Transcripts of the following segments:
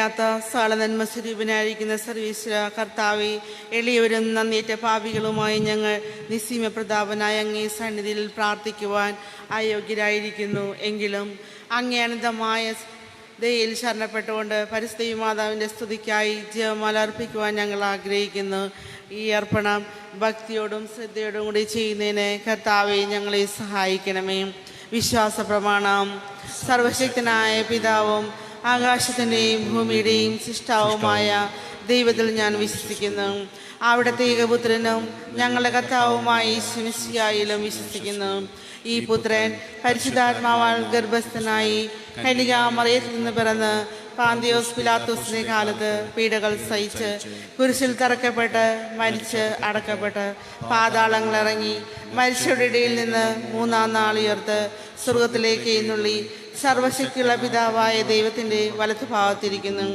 നിലയില്ലാത്ത സകല നന്മ സ്വരൂപനായിരിക്കുന്ന സർവീശ്വര കർത്താവെ, എളിയവരും നന്ദിയേറ്റ പാപികളുമായി ഞങ്ങൾ നിസ്സീമ പ്രതാപനായ അങ്ങേ സന്നിധിയിൽ പ്രാർത്ഥിക്കുവാൻ അയോഗ്യരായിരിക്കുന്നു. എങ്കിലും അങ്ങേ അനന്തമായ ദയയിൽ ശരണപ്പെട്ടുകൊണ്ട് പരിശുദ്ധ മാതാവിൻ്റെ സ്തുതിക്കായി ജപമാല അർപ്പിക്കുവാൻ ഞങ്ങൾ ആഗ്രഹിക്കുന്നു. ഈ അർപ്പണം ഭക്തിയോടും ശ്രദ്ധയോടും കൂടി ചെയ്യുന്നതിന് കർത്താവെ ഞങ്ങളെ സഹായിക്കണമേ. വിശ്വാസ പ്രമാണം. സർവശക്തനായ പിതാവും ആകാശത്തിൻ്റെയും ഭൂമിയുടെയും സൃഷ്ടാവുമായ ദൈവത്തിൽ ഞാൻ വിശ്വസിക്കുന്നു. അവിടുത്തെ ഏകപുത്രനും ഞങ്ങളുടെ കർത്താവുമായ യേശു മിശിഹായിലും വിശ്വസിക്കുന്നു. ഈ പുത്രൻ പരിശുദ്ധാത്മാവാൽ ഗർഭസ്ഥനായി കന്യകാമറിയത്തിൽ നിന്ന് പിറന്ന് പാന്തിയോസ് പിലാത്തോസിന്റെ കാലത്ത് പീഡകൾ സഹിച്ച് കുരിശിൽ തറക്കപ്പെട്ട് മരിച്ച് അടക്കപ്പെട്ട് പാതാളങ്ങളിറങ്ങി മരിച്ചവരുടെ ഇടയിൽ നിന്ന് മൂന്നാം നാൾ ഉയർത്ത് സ്വർഗത്തിലേക്ക് എഴുന്നള്ളി സർവശക്തിയുള്ള പിതാവായ ദൈവത്തിൻ്റെ വലത്തുഭാഗത്തിരിക്കുന്നു.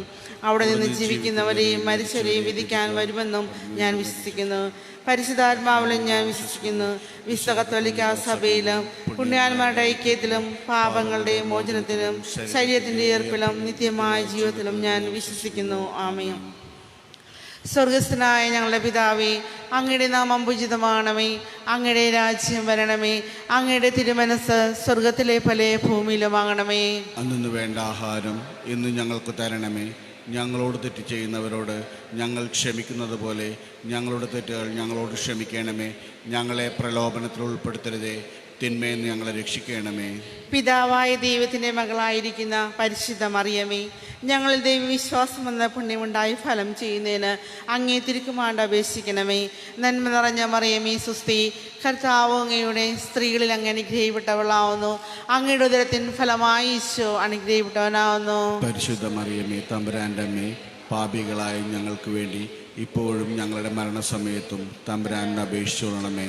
അവിടെ നിന്ന് ജീവിക്കുന്നവരെയും മരിച്ചവരെയും വിധിക്കാൻ വരുമെന്നും ഞാൻ വിശ്വസിക്കുന്നു. പരിശുദ്ധാത്മാവിലും ഞാൻ വിശ്വസിക്കുന്നു. വിശുദ്ധ കത്തോലിക്കാ സഭയിലും പുണ്യാന്മാരുടെ ഐക്യത്തിലും പാപങ്ങളുടെ മോചനത്തിലും ശരീരത്തിൻ്റെ ഉയർപ്പിലും നിത്യമായ ജീവിതത്തിലും ഞാൻ വിശ്വസിക്കുന്നു. ആമേൻ. സ്വർഗസ്ഥനായ ഞങ്ങളുടെ പിതാവേ, അങ്ങയുടെ നാമം പൂജിതമാകണമേ. അങ്ങയുടെ രാജ്യം വരണമേ. അങ്ങയുടെ തിരുമനസ് സ്വർഗത്തിലെ പോലെ ഭൂമിയിലുമാകണമേ. അന്നു വേണ്ട ആഹാരം ഇന്ന് ഞങ്ങൾക്ക് തരണമേ. ഞങ്ങളോട് തെറ്റ് ചെയ്യുന്നവരോട് ഞങ്ങൾ ക്ഷമിക്കുന്നത് പോലെ ഞങ്ങളുടെ തെറ്റുകൾ ഞങ്ങളോട് ക്ഷമിക്കണമേ. ഞങ്ങളെ പ്രലോഭനത്തിൽ ഉൾപ്പെടുത്തരുതേ, തിന്മയിൽ നിന്ന് ഞങ്ങളെ രക്ഷിക്കണമേ. പിതാവായ ദൈവത്തിൻ്റെ മകളായിരിക്കുന്ന പരിശുദ്ധ മറിയമേ, ഞങ്ങളിൽ ദൈവവിശ്വാസം എന്ന പുണ്യമുണ്ടായി ഫലം ചെയ്യുന്നതിന് അങ്ങേ തിരുക്കുമാണ്ട് അപേക്ഷിക്കണമേ. നന്മ നിറഞ്ഞ മറിയമേ സുസ്തി, കർത്താവ് അങ്ങയുടെ സ്ത്രീകളിൽ അങ്ങ് അനുഗ്രഹിക്കപ്പെട്ടവളാവുന്നു. അങ്ങയുടെ ഉദരത്തിൻ ഫലമായി ഈശോ അനുഗ്രഹിക്കപ്പെട്ടവനാവുന്നു. പരിശുദ്ധ മറിയമേ, തമ്പുരാൻ്റെ അമ്മേ, പാപികളായ ഞങ്ങൾക്ക് വേണ്ടി ഇപ്പോഴും ഞങ്ങളുടെ മരണസമയത്തും തമ്പുരാനെ അപേക്ഷിച്ചുകൊള്ളണമേ.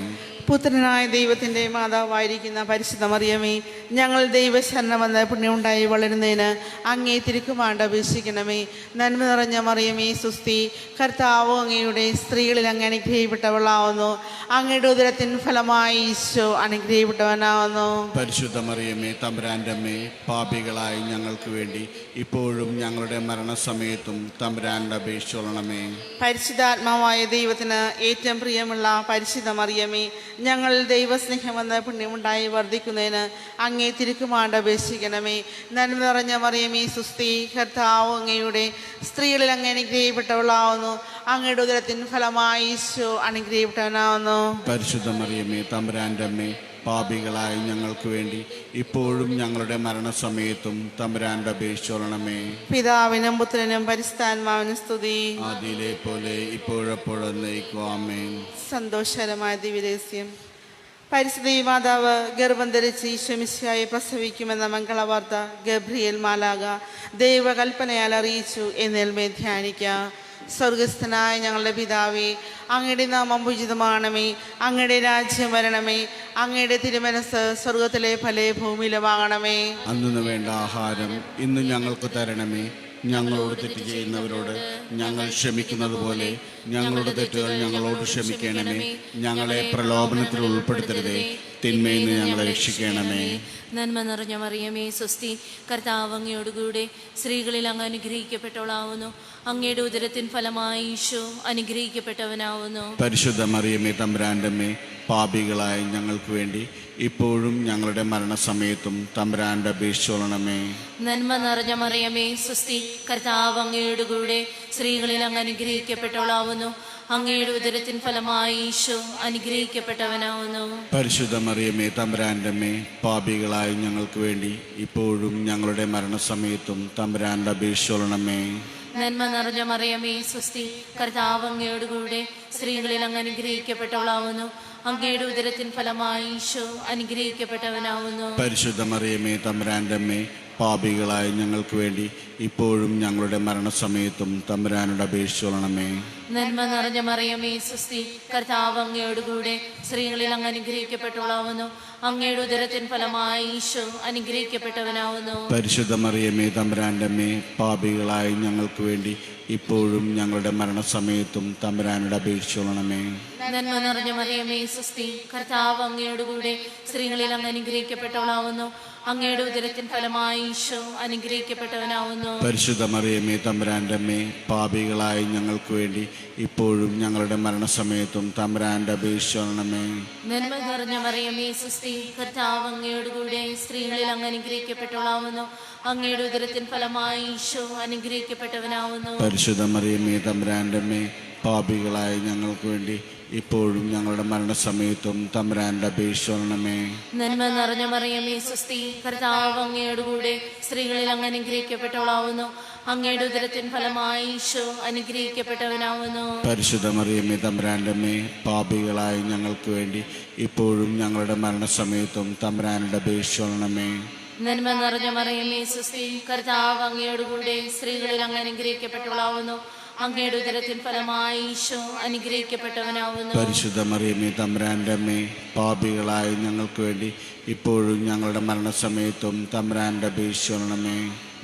പുത്രനായ ദൈവത്തിൻ്റെ മാതാവായിരിക്കുന്ന പരിശുദ്ധ മറിയമേ, ഞങ്ങൾ ദൈവശരണമെന്ന് പുണ്യമുണ്ടായി വളരുന്നതിന് അങ്ങേ തിരുക്കുമാണ്ട് അപേക്ഷിക്കണമേ. നന്മ നിറഞ്ഞ മറിയമേ സുസ്തി, കർത്താവ് അങ്ങയുടെ സ്ത്രീകളിൽ അങ്ങ് അനുഗ്രഹിക്കപ്പെട്ടവളാവുന്നു. അങ്ങയുടെ ഉദരത്തിൻ ഫലമായി ഈശോ അനുഗ്രഹിക്കപ്പെട്ടവനാവുന്നു. പരിശുദ്ധ മറിയമേ, തമ്പുരാൻ്റെ അമ്മേ, പാപികളായ ഞങ്ങൾക്ക് വേണ്ടി ഇപ്പോഴും ഞങ്ങളുടെ മരണസമയത്തും തമ്പുരാനെ അപേക്ഷിച്ചുകൊള്ളണമേ. പരിശുദ്ധാത്മാവായ ദൈവത്തിന് ഏറ്റവും പ്രിയമുള്ള പരിശുദ്ധ മറിയമേ, ഞങ്ങൾ ദൈവസ്നേഹമെന്ന പുണ്യമുണ്ടായി വർദ്ധിക്കുന്നതിന് അങ്ങേ തിരുക്കുമാണ്ട് അപേക്ഷിക്കണമേ. നന്മ നിറഞ്ഞ മറിയമേ സുസ്തി, കർത്താവ് അങ്ങയുടെ സ്ത്രീകളിൽ അങ്ങ് അനുഗ്രഹിക്കപ്പെട്ടവളാവുന്നു. അങ്ങയുടെ ഉദരത്തിൻ ഫലമായി ഈശോ അനുഗ്രഹിക്കപ്പെട്ടവനാവുന്നു. പരിശുദ്ധ മറിയമേ, തമ്പുരാൻ്റെ അമ്മേ, പാപികളായ ഞങ്ങൾക്ക് വേണ്ടി ഇപ്പോഴും ഞങ്ങളുടെ മരണസമയത്തും തമ്പുരാന്റെ അപേക്ഷിച്ചോളണമേ. പിതാവിനും പുത്രനും പരിശുദ്ധാത്മാവിനും സ്തുതി, ആദിയിലെ പോലെ ഇപ്പോഴെപ്പോഴും ആമേൻ. സന്തോഷകരമായ ദിവ്യരഹസ്യം. പരിശുദ്ധ മാതാവ് ഗർഭം ധരിച്ച് ഈശോ മിശിഹായെ പ്രസവിക്കുമെന്ന മംഗളവാർത്ത ഗബ്രിയേൽ മാലാഖ ദൈവകൽപ്പനയാൽ അറിയിച്ചു എന്നേൽമേ ധ്യാനിക്കാം. സ്വർഗസ്ഥനായ ഞങ്ങളുടെ പിതാവേ, അങ്ങയുടെ നാമം പൂജിതമാകണമേ. അങ്ങയുടെ രാജ്യം വരണമേ. അങ്ങയുടെ തിരുമനസ് സ്വർഗത്തിലെ പോലെ ഭൂമിയിലുമാകണമേ. അന്നു വേണ്ട ആഹാരം ഇന്ന് ഞങ്ങൾക്ക് തരണമേ. ഞങ്ങളോട് തെറ്റ് ചെയ്യുന്നവരോട് ഞങ്ങൾ ക്ഷമിക്കുന്നത് പോലെ ഞങ്ങളുടെ തെറ്റുകൾ ഞങ്ങളോട് ക്ഷമിക്കണമേ. ഞങ്ങളെ പ്രലോഭനത്തിൽ ഉൾപ്പെടുത്തരുതേ, തിന്മയിൽ നിന്ന് ഞങ്ങളെ രക്ഷിക്കണമേ. നന്മ നിറഞ്ഞ മറിയമേ സ്വസ്തി, കർത്താവ് അങ്ങയോടുകൂടെ സ്ത്രീകളിൽ അങ്ങ് അനുഗ്രഹിക്കപ്പെട്ടവളാവുന്നു. അങ്ങയുടെ ഉദരത്തിൻ ഫലമായി ഈശോ അനുഗ്രഹിക്കപ്പെട്ടവനാവുന്നു. പരിശുദ്ധ മറിയമേ, തമ്പുരാന്റെ അമ്മേ, പാപികളായ ഞങ്ങൾക്ക് വേണ്ടി ഇപ്പോഴും ഞങ്ങളുടെ മരണസമയത്തും തമ്പുരാന്റെ അപേക്ഷിച്ചോളണമേ. നന്മ നിറഞ്ഞ മറിയമേ സ്വസ്തി, കർത്താവ് അങ്ങയോടുകൂടെ സ്ത്രീകളിൽ അങ്ങ് അനുഗ്രഹിക്കപ്പെട്ടവളാവുന്നു. അങ്ങയുടെ ഉദരത്തിൻ ഫലമായി ഈശോ അനുഗ്രഹിക്കപ്പെട്ടവനാവുന്നു. പരിശുദ്ധ മറിയമേ, തമ്പുരാന്റെ അമ്മേ, പാപികളായ ഞങ്ങൾക്ക് വേണ്ടി ഇപ്പോഴും ഞങ്ങളുടെ മരണസമയത്തും തമ്പുരാന്റെ അപേക്ഷിച്ചോളണമേ. നന്മ നിറഞ്ഞ മറിയമേ സ്വസ്തി, കർത്താവ് അങ്ങയോടുകൂടെ സ്ത്രീകളിൽ അങ്ങ് അനുഗ്രഹിക്കപ്പെട്ടവളാവുന്നു. അങ്ങയുടെ ഉദരത്തിൻ ഫലമായി ഈശോ അനുഗ്രഹിക്കപ്പെട്ടവനാവുന്നു. പരിശുദ്ധ മറിയമേ, തമ്പുരാന്റെ അമ്മേ, പാപികളായ ഞങ്ങൾക്ക് വേണ്ടി ഇപ്പോഴും ഞങ്ങളുടെ മരണസമയത്തും തമ്പുരാനോട് അപേക്ഷിച്ചോളണമേ. നന്മ നിറഞ്ഞ മറിയമേ സ്വസ്തി, കർത്താവ് അങ്ങയോടുകൂടെ സ്ത്രീകളിൽ അങ്ങ് അനുഗ്രഹിക്കപ്പെട്ടവളാവുന്നു. അങ്ങയുടെ ഉദരത്തിൻ ഫലമായി ഈശോ അനുഗ്രഹിക്കപ്പെട്ടവനാവുന്നു. പരിശുദ്ധ മറിയമേ, തമ്പുരാന്റെ അമ്മേ, പാപികളായ ഞങ്ങൾക്ക് വേണ്ടി ഇപ്പോഴും ഞങ്ങളുടെ മരണസമയത്തും തമ്പുരാനോട് അപേക്ഷിച്ചോളണമേ. നന്മ നിറഞ്ഞ മറിയമേ സ്വസ്തി, കർത്താവ് അങ്ങയോടുകൂടെ സ്ത്രീകളിൽ അങ്ങ് അനുഗ്രഹിക്കപ്പെട്ടവളാവുന്നു. അങ്ങയുടെ ഉദരത്തിൻ ഫലമായി ഈശോ അനുഗ്രഹിക്കപ്പെട്ടവനാവുന്നു. പരിശുദ്ധ മറിയമേ തമ്പുരാന്റെ അമ്മേ, പാപികളായ ഞങ്ങൾക്ക് വേണ്ടി ഇപ്പോഴും ഞങ്ങളുടെ മരണസമയത്തും തമ്പുരാന്റെ അപേക്ഷിക്കണമേ. നന്മ നിറഞ്ഞ മറിയമേ സുസ്തി, കർത്താവ് അങ്ങയോട് കൂടെ സ്ത്രീകളിൽ അങ്ങ് അനുഗ്രഹിക്കപ്പെട്ടവളാവുന്നു. അങ്ങയുടെ ഉദരത്തിൻ ഫലമായി ഈശോ അനുഗ്രഹിക്കപ്പെട്ടവനാവുന്നു. പരിശുദ്ധ മറിയമേ തമ്പുരാന്റെ അമ്മേ, പാപികളായ ഞങ്ങൾക്ക് വേണ്ടി ഇപ്പോഴും ഞങ്ങളുടെ മരണസമയത്തും തമ്പുരാന്റെ അപേക്ഷിക്കണമേ. നന്മ നിറഞ്ഞ മറിയമേ സുസ്തി, കർത്താവ് അങ്ങയോട് കൂടെ സ്ത്രീകളിൽ അങ്ങ് അനുഗ്രഹിക്കപ്പെട്ടവളാവുന്നു. അങ്ങയുടെ ഉദരത്തിൻ ഫലമായി ഈശോ അനുഗ്രഹിക്കപ്പെട്ടവനാവുന്നു. പരിശുദ്ധ മറിയമേ തമ്പുരാന്റെ അമ്മേ, പാപികളായ ഞങ്ങൾക്ക് വേണ്ടി ഇപ്പോഴും ഞങ്ങളുടെ മരണസമയത്തും തമ്പുരാന്റെ അപേക്ഷിക്കണമേ. നന്മ നിറഞ്ഞ മറിയമേ സുസ്തി, കർത്താവ് അങ്ങയോട് കൂടെ സ്ത്രീകളിൽ അങ്ങ് അനുഗ്രഹിക്കപ്പെട്ടവളാവുന്നു. അങ്ങയുടെ ഉദരത്തിൻ ഫലമായി ഈശോ അനുഗ്രഹിക്കപ്പെട്ടവനാവുന്നു. പരിശുദ്ധ മറിയമേ തമ്പുരാന്റെ അമ്മേ, പാപികളായ ഞങ്ങൾക്ക് വേണ്ടി ഇപ്പോഴും ഞങ്ങളുടെ മരണസമയത്തും തമ്പുരാന്റെ അപേക്ഷിക്കണമേ.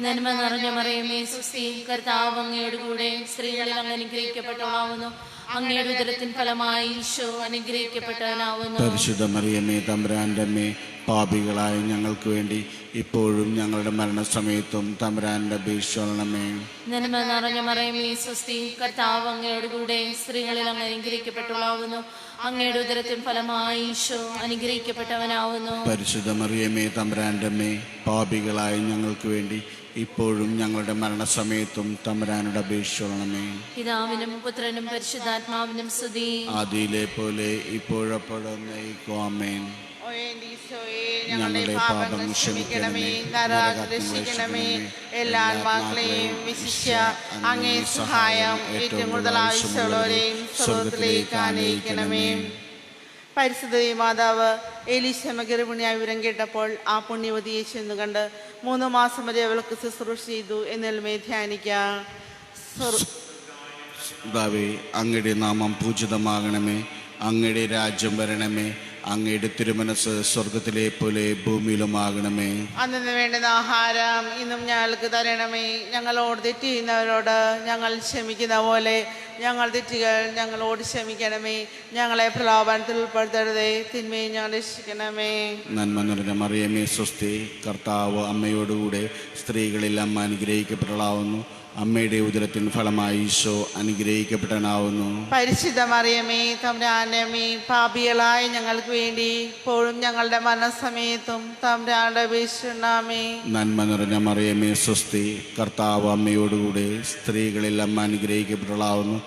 നന്മ നിറഞ്ഞ മറിയമേ സുസ്തി, കർത്താവ് അങ്ങയോട് കൂടെ സ്ത്രീകളിൽ അങ്ങ് അനുഗ്രഹിക്കപ്പെട്ടവളാവുന്നു. അങ്ങയുടെ ഉദരത്തിൻ ഫലമായി ഈശോ അനുഗ്രഹിക്കപ്പെട്ടവനാവുന്നു. പരിശുദ്ധ മറിയമേ തമ്പുരാന്റെ അമ്മേ, പാപികളായ ഞങ്ങൾക്ക് വേണ്ടി ഇപ്പോഴും ഞങ്ങളുടെ മരണസമയത്തും തമ്പുരാന്റെ അപേക്ഷിക്കണമേ. നന്മ നിറഞ്ഞ മറിയമേ സുസ്തി, കർത്താവ് അങ്ങയോട് കൂടെ സ്ത്രീകളിൽ അങ്ങ് അനുഗ്രഹിക്കപ്പെട്ടവളാവുന്നു. അങ്ങയുടെ ഉദരത്തിൻ ഫലമായി ഈശോ അനുഗ്രഹിക്കപ്പെട്ടവനാവുന്നു. പരിശുദ്ധ മറിയമേ തമ്പുരാന്റെ അമ്മേ, പാപികളായ ഞങ്ങൾക്ക് വേണ്ടി ഇപ്പോഴും ഞങ്ങളുടെ മരണസമയത്തും തമ്പുരാനോട് അപേക്ഷിക്കണമേ. പിതാവിനും പുത്രനും പരിശുദ്ധാത്മാവിനും സ്തുതി. ആദിയിലെ പോലെ ഇപ്പോഴെപ്പോഴും എന്നേക്കും ആമേൻ. ഓ എൻ്റെ ഈശോയെ, ഞങ്ങളുടെ പാപങ്ങൾ ക്ഷമിക്കണമേ, നരകം രക്ഷിക്കണമേ, എല്ലാ ആത്മാക്കളെയും വിശിഷ്യ അങ്ങേ സഹായം ഏറ്റവും കൂടുതൽ ആവശ്യമുള്ളവരെയും സ്വർഗത്തിലേക്ക് ആനയിക്കണമേ. പരിശുദ്ധ മാതാവ് എലീശമ്മ ഗർഭിണിയായ വിവരം കേട്ടപ്പോൾ ആ പുണ്യവതിയെ ചെന്ന് കണ്ട് 3 മാസം വരെ അവൾക്ക് ശുശ്രൂഷ ചെയ്തു എന്നേൽമേ ധ്യാനിക്കാം. കർത്താവേ, അങ്ങയുടെ നാമം പൂജിതമാകണമേ, അങ്ങയുടെ രാജ്യം വരണമേ, അങ്ങയുടെ തിരുമനസ് സ്വർഗത്തിലെ പോലെ ഭൂമിയിലുമാകണമേ. അന്നു വേണ്ടുന്ന ആഹാരം ഇന്നും ഞങ്ങൾക്ക് തരണമേ. ഞങ്ങളോട് തെറ്റ് ചെയ്യുന്നവരോട് ഞങ്ങൾ ക്ഷമിക്കുന്ന പോലെ ഞങ്ങൾ തെറ്റുകൾ ഞങ്ങളോട് ക്ഷമിക്കണമേ. ഞങ്ങളെ പ്രലോഭനത്തിൽ ഉൾപ്പെടുത്തരുതേ, തിന്മയെ ഞങ്ങൾ രക്ഷിക്കണമേ. നന്മ നിറഞ്ഞ മറിയമേ സ്വസ്തി, കർത്താവ് അമ്മയോടുകൂടെ സ്ത്രീകളിൽ അമ്മ അനുഗ്രഹിക്കപ്പെട്ടവളാവുന്നു. അമ്മയുടെ ഉദരത്തിൻ ഫലമായി ഈശോ അനുഗ്രഹിക്കപ്പെട്ടവനാവുന്നു. പരിശുദ്ധ മറിയമേ തമ്പുരാന്റെ അമ്മേ, പാപികളായ ഞങ്ങൾക്ക് വേണ്ടി ഇപ്പോഴും ഞങ്ങളുടെ മരണസമയത്തും തമ്പുരാനോട് അപേക്ഷിക്കണമേ. നന്മ നിറഞ്ഞ മറിയമേ സ്വസ്തി, കർത്താവ് അമ്മയോടുകൂടെ സ്ത്രീകളിൽ അമ്മ അനുഗ്രഹിക്കപ്പെട്ടവളാവുന്നു.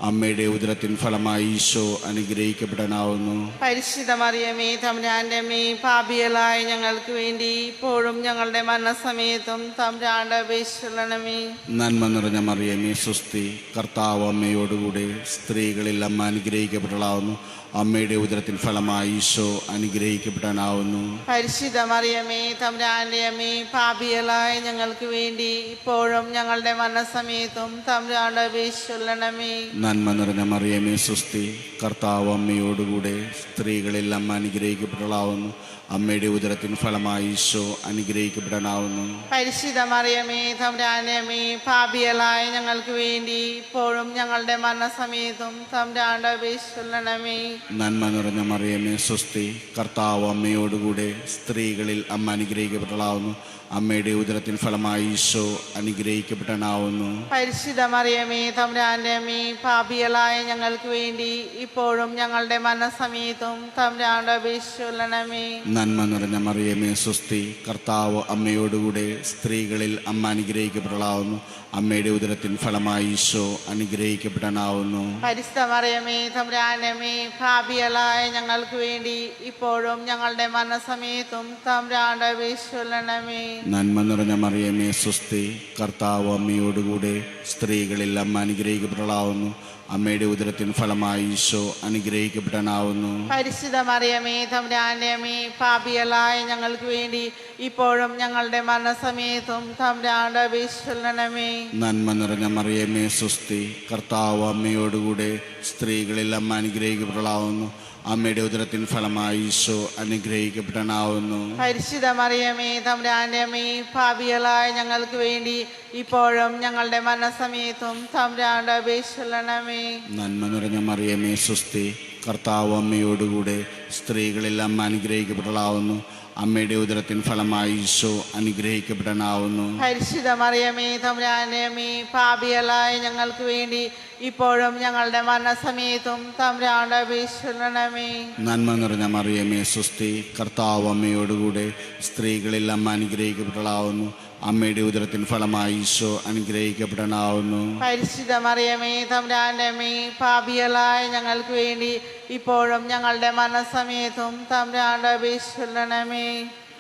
അമ്മയുടെ ഉദരത്തിൻ ഫലമായി ഈശോ അനുഗ്രഹിക്കപ്പെട്ടവനാവുന്നു. പരിശുദ്ധ മറിയമേ തമ്പുരാന്റെ അമ്മേ, പാപികളായ ഞങ്ങൾക്ക് വേണ്ടി ഇപ്പോഴും ഞങ്ങളുടെ മരണസമയത്തും തമ്പുരാനോട് അപേക്ഷിക്കണമേ. നന്മ നിറഞ്ഞ മറിയമേ സ്വസ്തി, കർത്താവ് അമ്മയോടുകൂടെ സ്ത്രീകളിൽ അമ്മ അനുഗ്രഹിക്കപ്പെട്ടവളാവുന്നു. അമ്മയുടെ ഉദരത്തിൻ ഫലമായി ഈശോ അനുഗ്രഹിക്കപ്പെട്ടവനാവുന്നു. പരിശുദ്ധ മറിയമേ തമ്പുരാന്റെ അമ്മേ, പാപികളായ ഞങ്ങൾക്ക് വേണ്ടി ഇപ്പോഴും ഞങ്ങളുടെ മരണസമയത്തും തമ്പുരാനോട് അപേക്ഷിക്കണമേ. നന്മ നിറഞ്ഞ മറിയമേ സ്വസ്തി, കർത്താവ് അമ്മയോടുകൂടെ സ്ത്രീകളിൽ അമ്മ അനുഗ്രഹിക്കപ്പെട്ടവളാവുന്നു. അമ്മയുടെ ഉദരത്തിൻ ഫലമായി ഈശോ അനുഗ്രഹിക്കപ്പെടാനാവുന്നു. പരിശുദ്ധ മറിയമേ തമ്പുരാന്റെ അമ്മേ, പാപികളായ ഞങ്ങൾക്ക് വേണ്ടി ഇപ്പോഴും ഞങ്ങളുടെ മരണസമയത്തും തമ്പുരാനോട് അപേക്ഷിക്കണമേ. നന്മ നിറഞ്ഞ മറിയമേ സ്വസ്തി, കർത്താവ് അമ്മയോടുകൂടെ സ്ത്രീകളിൽ അമ്മ അനുഗ്രഹിക്കപ്പെട്ടവളാവുന്നു. അമ്മയുടെ ഉദരത്തിൻ ഫലമായി ഈശോ അനുഗ്രഹിക്കപ്പെടാനാവുന്നു. പരിശുദ്ധ മറിയമേ തമ്പുരാന്റെ അമ്മേ, പാപികളായ ഞങ്ങൾക്ക് വേണ്ടി ഇപ്പോഴും ഞങ്ങളുടെ മരണസമയത്തും തമ്പുരാനോട് അപേക്ഷിക്കണമേ. നന്മ നിറഞ്ഞ മറിയമേ സ്വസ്തി, കർത്താവ് അമ്മയോടുകൂടെ സ്ത്രീകളിൽ അമ്മ അനുഗ്രഹിക്കപ്പെട്ടവളാവുന്നു. അമ്മയുടെ ഉദരത്തിൻ ഫലമായി ഈശോ അനുഗ്രഹിക്കപ്പെടാനാവുന്നു. പരിശുദ്ധ മറിയമേ തമ്പുരാന്റെ അമ്മേ, പാപികളായ ഞങ്ങൾക്ക് വേണ്ടി ഇപ്പോഴും ഞങ്ങളുടെ മരണസമയത്തും തമ്പുരാനോട് അപേക്ഷിക്കണമേ. നന്മ നിറഞ്ഞ മറിയമേ സ്വസ്തി, കർത്താവ് അമ്മയോടുകൂടെ സ്ത്രീകളിൽ അമ്മ അനുഗ്രഹിക്കപ്പെട്ടവളാവുന്നു. അമ്മയുടെ ഉദരത്തിൻ ഫലമായി ഈശോ അനുഗ്രഹിക്കപ്പെടാനാവുന്നു. പരിശുദ്ധ മറിയമേ തമ്പുരാന്റെ അമ്മേ, പാപികളായ ഞങ്ങൾക്ക് വേണ്ടി ഇപ്പോഴും ഞങ്ങളുടെ മരണസമയത്തും തമ്പുരാനോട് അപേക്ഷിക്കണമേ. നന്മ നിറഞ്ഞ മറിയമേ സ്വസ്തി, കർത്താവ് അമ്മയോടുകൂടെ സ്ത്രീകളിൽ അമ്മ അനുഗ്രഹിക്കപ്പെട്ടവളാവുന്നു. അമ്മയുടെ ഉദരത്തിൻ ഫലമായി ഈശോ അനുഗ്രഹിക്കപ്പെടാനാവുന്നു. പരിശുദ്ധ മറിയമേ തമ്പുരാന്റെ അമ്മേ, പാപികളായ ഞങ്ങൾക്ക് വേണ്ടി ഇപ്പോഴും ഞങ്ങളുടെ മരണസമയത്തും തമ്പുരാനോട് അപേക്ഷിക്കണമേ. നന്മ നിറഞ്ഞ മറിയമേ സ്വസ്തി, കർത്താവ് അമ്മയോടുകൂടെ സ്ത്രീകളിൽ അമ്മ അനുഗ്രഹിക്കപ്പെട്ടവളാവുന്നു. അമ്മയുടെ ഉദരത്തിൻ ഫലമായി ഈശോ അനുഗ്രഹിക്കപ്പെടാനാവുന്നു. പരിശുദ്ധ മറിയമേ തമ്പുരാന്റെ അമ്മേ, പാപികളായ ഞങ്ങൾക്ക് വേണ്ടി ഇപ്പോഴും ഞങ്ങളുടെ മരണസമയത്തും തമ്പുരാനോട് അപേക്ഷിക്കണമേ. നന്മ നിറഞ്ഞ മറിയമേ സ്വസ്തി, കർത്താവ് അമ്മയോടുകൂടെ സ്ത്രീകളിൽ അമ്മ അനുഗ്രഹിക്കപ്പെട്ടവളാവുന്നു. അമ്മയുടെ ഉദരത്തിൻ ഫലമായി ഈശോ അനുഗ്രഹിക്കപ്പെടാനാവുന്നു. പരിശുദ്ധ മറിയമേ തമ്പുരാന്റെ അമ്മേ, പാപികളായ ഞങ്ങൾക്ക് വേണ്ടി ഇപ്പോഴും ഞങ്ങളുടെ മരണസമയത്തും തമ്പുരാനോട് അപേക്ഷിക്കണമേ.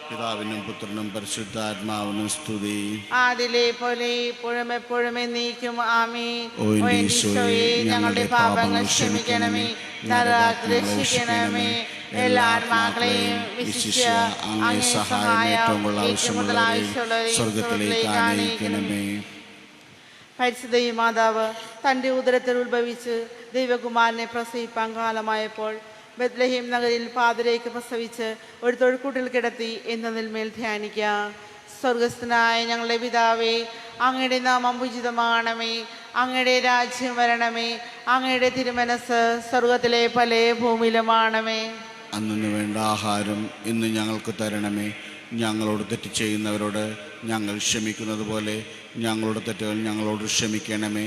പിതാവിനും പുത്രനും പരിശുദ്ധാത്മാവിനും സ്തുതി. ആദിലെ പോലെ ഇപ്പോഴും എപ്പോഴും എന്നേക്കും ആമേൻ. ഓ എൻ്റെ ഈശോയെ, ഞങ്ങളുടെ പാപങ്ങൾ ക്ഷമിക്കണമേ, നരകാഗ്നി രക്ഷിക്കണമേ. എല്ലാ ആത്മാക്കളെയും വിശിഷ്യ അങ്ങേ സഹായം ഏറ്റവും ആവശ്യമുള്ളവരെയും സ്വർഗത്തിലേക്ക് ആനയിക്കണമേ. പരിശുദ്ധ ഈ മാതാവ് തൻ്റെ ഉദരത്തിൽ ഉത്ഭവിച്ച് ദൈവകുമാരനെ പ്രസവിപ്പാൻ കാലമായപ്പോൾ ബത്ലഹേം നഗരിൽ പാതിരേക്ക് പ്രസവിച്ച് ഒരു തൊഴുക്കൂട്ടിൽ കിടത്തി എന്നതിന്മേൽ ധ്യാനിക്കാം. സ്വർഗസ്ഥനായ ഞങ്ങളുടെ പിതാവേ, അങ്ങയുടെ നാമം പൂജിതമാകണമേ, അങ്ങയുടെ രാജ്യം വരണമേ, അങ്ങയുടെ തിരുമനസ് സ്വർഗത്തിലെ പോലെ ഭൂമിയിലുമാണമേ. അന്നു വേണ്ട ആഹാരം ഇന്ന് ഞങ്ങൾക്ക് തരണമേ. ഞങ്ങളോട് തെറ്റ് ചെയ്യുന്നവരോട് ഞങ്ങൾ ക്ഷമിക്കുന്നത് പോലെ ഞങ്ങളുടെ തെറ്റുകൾ ഞങ്ങളോട് ക്ഷമിക്കണമേ.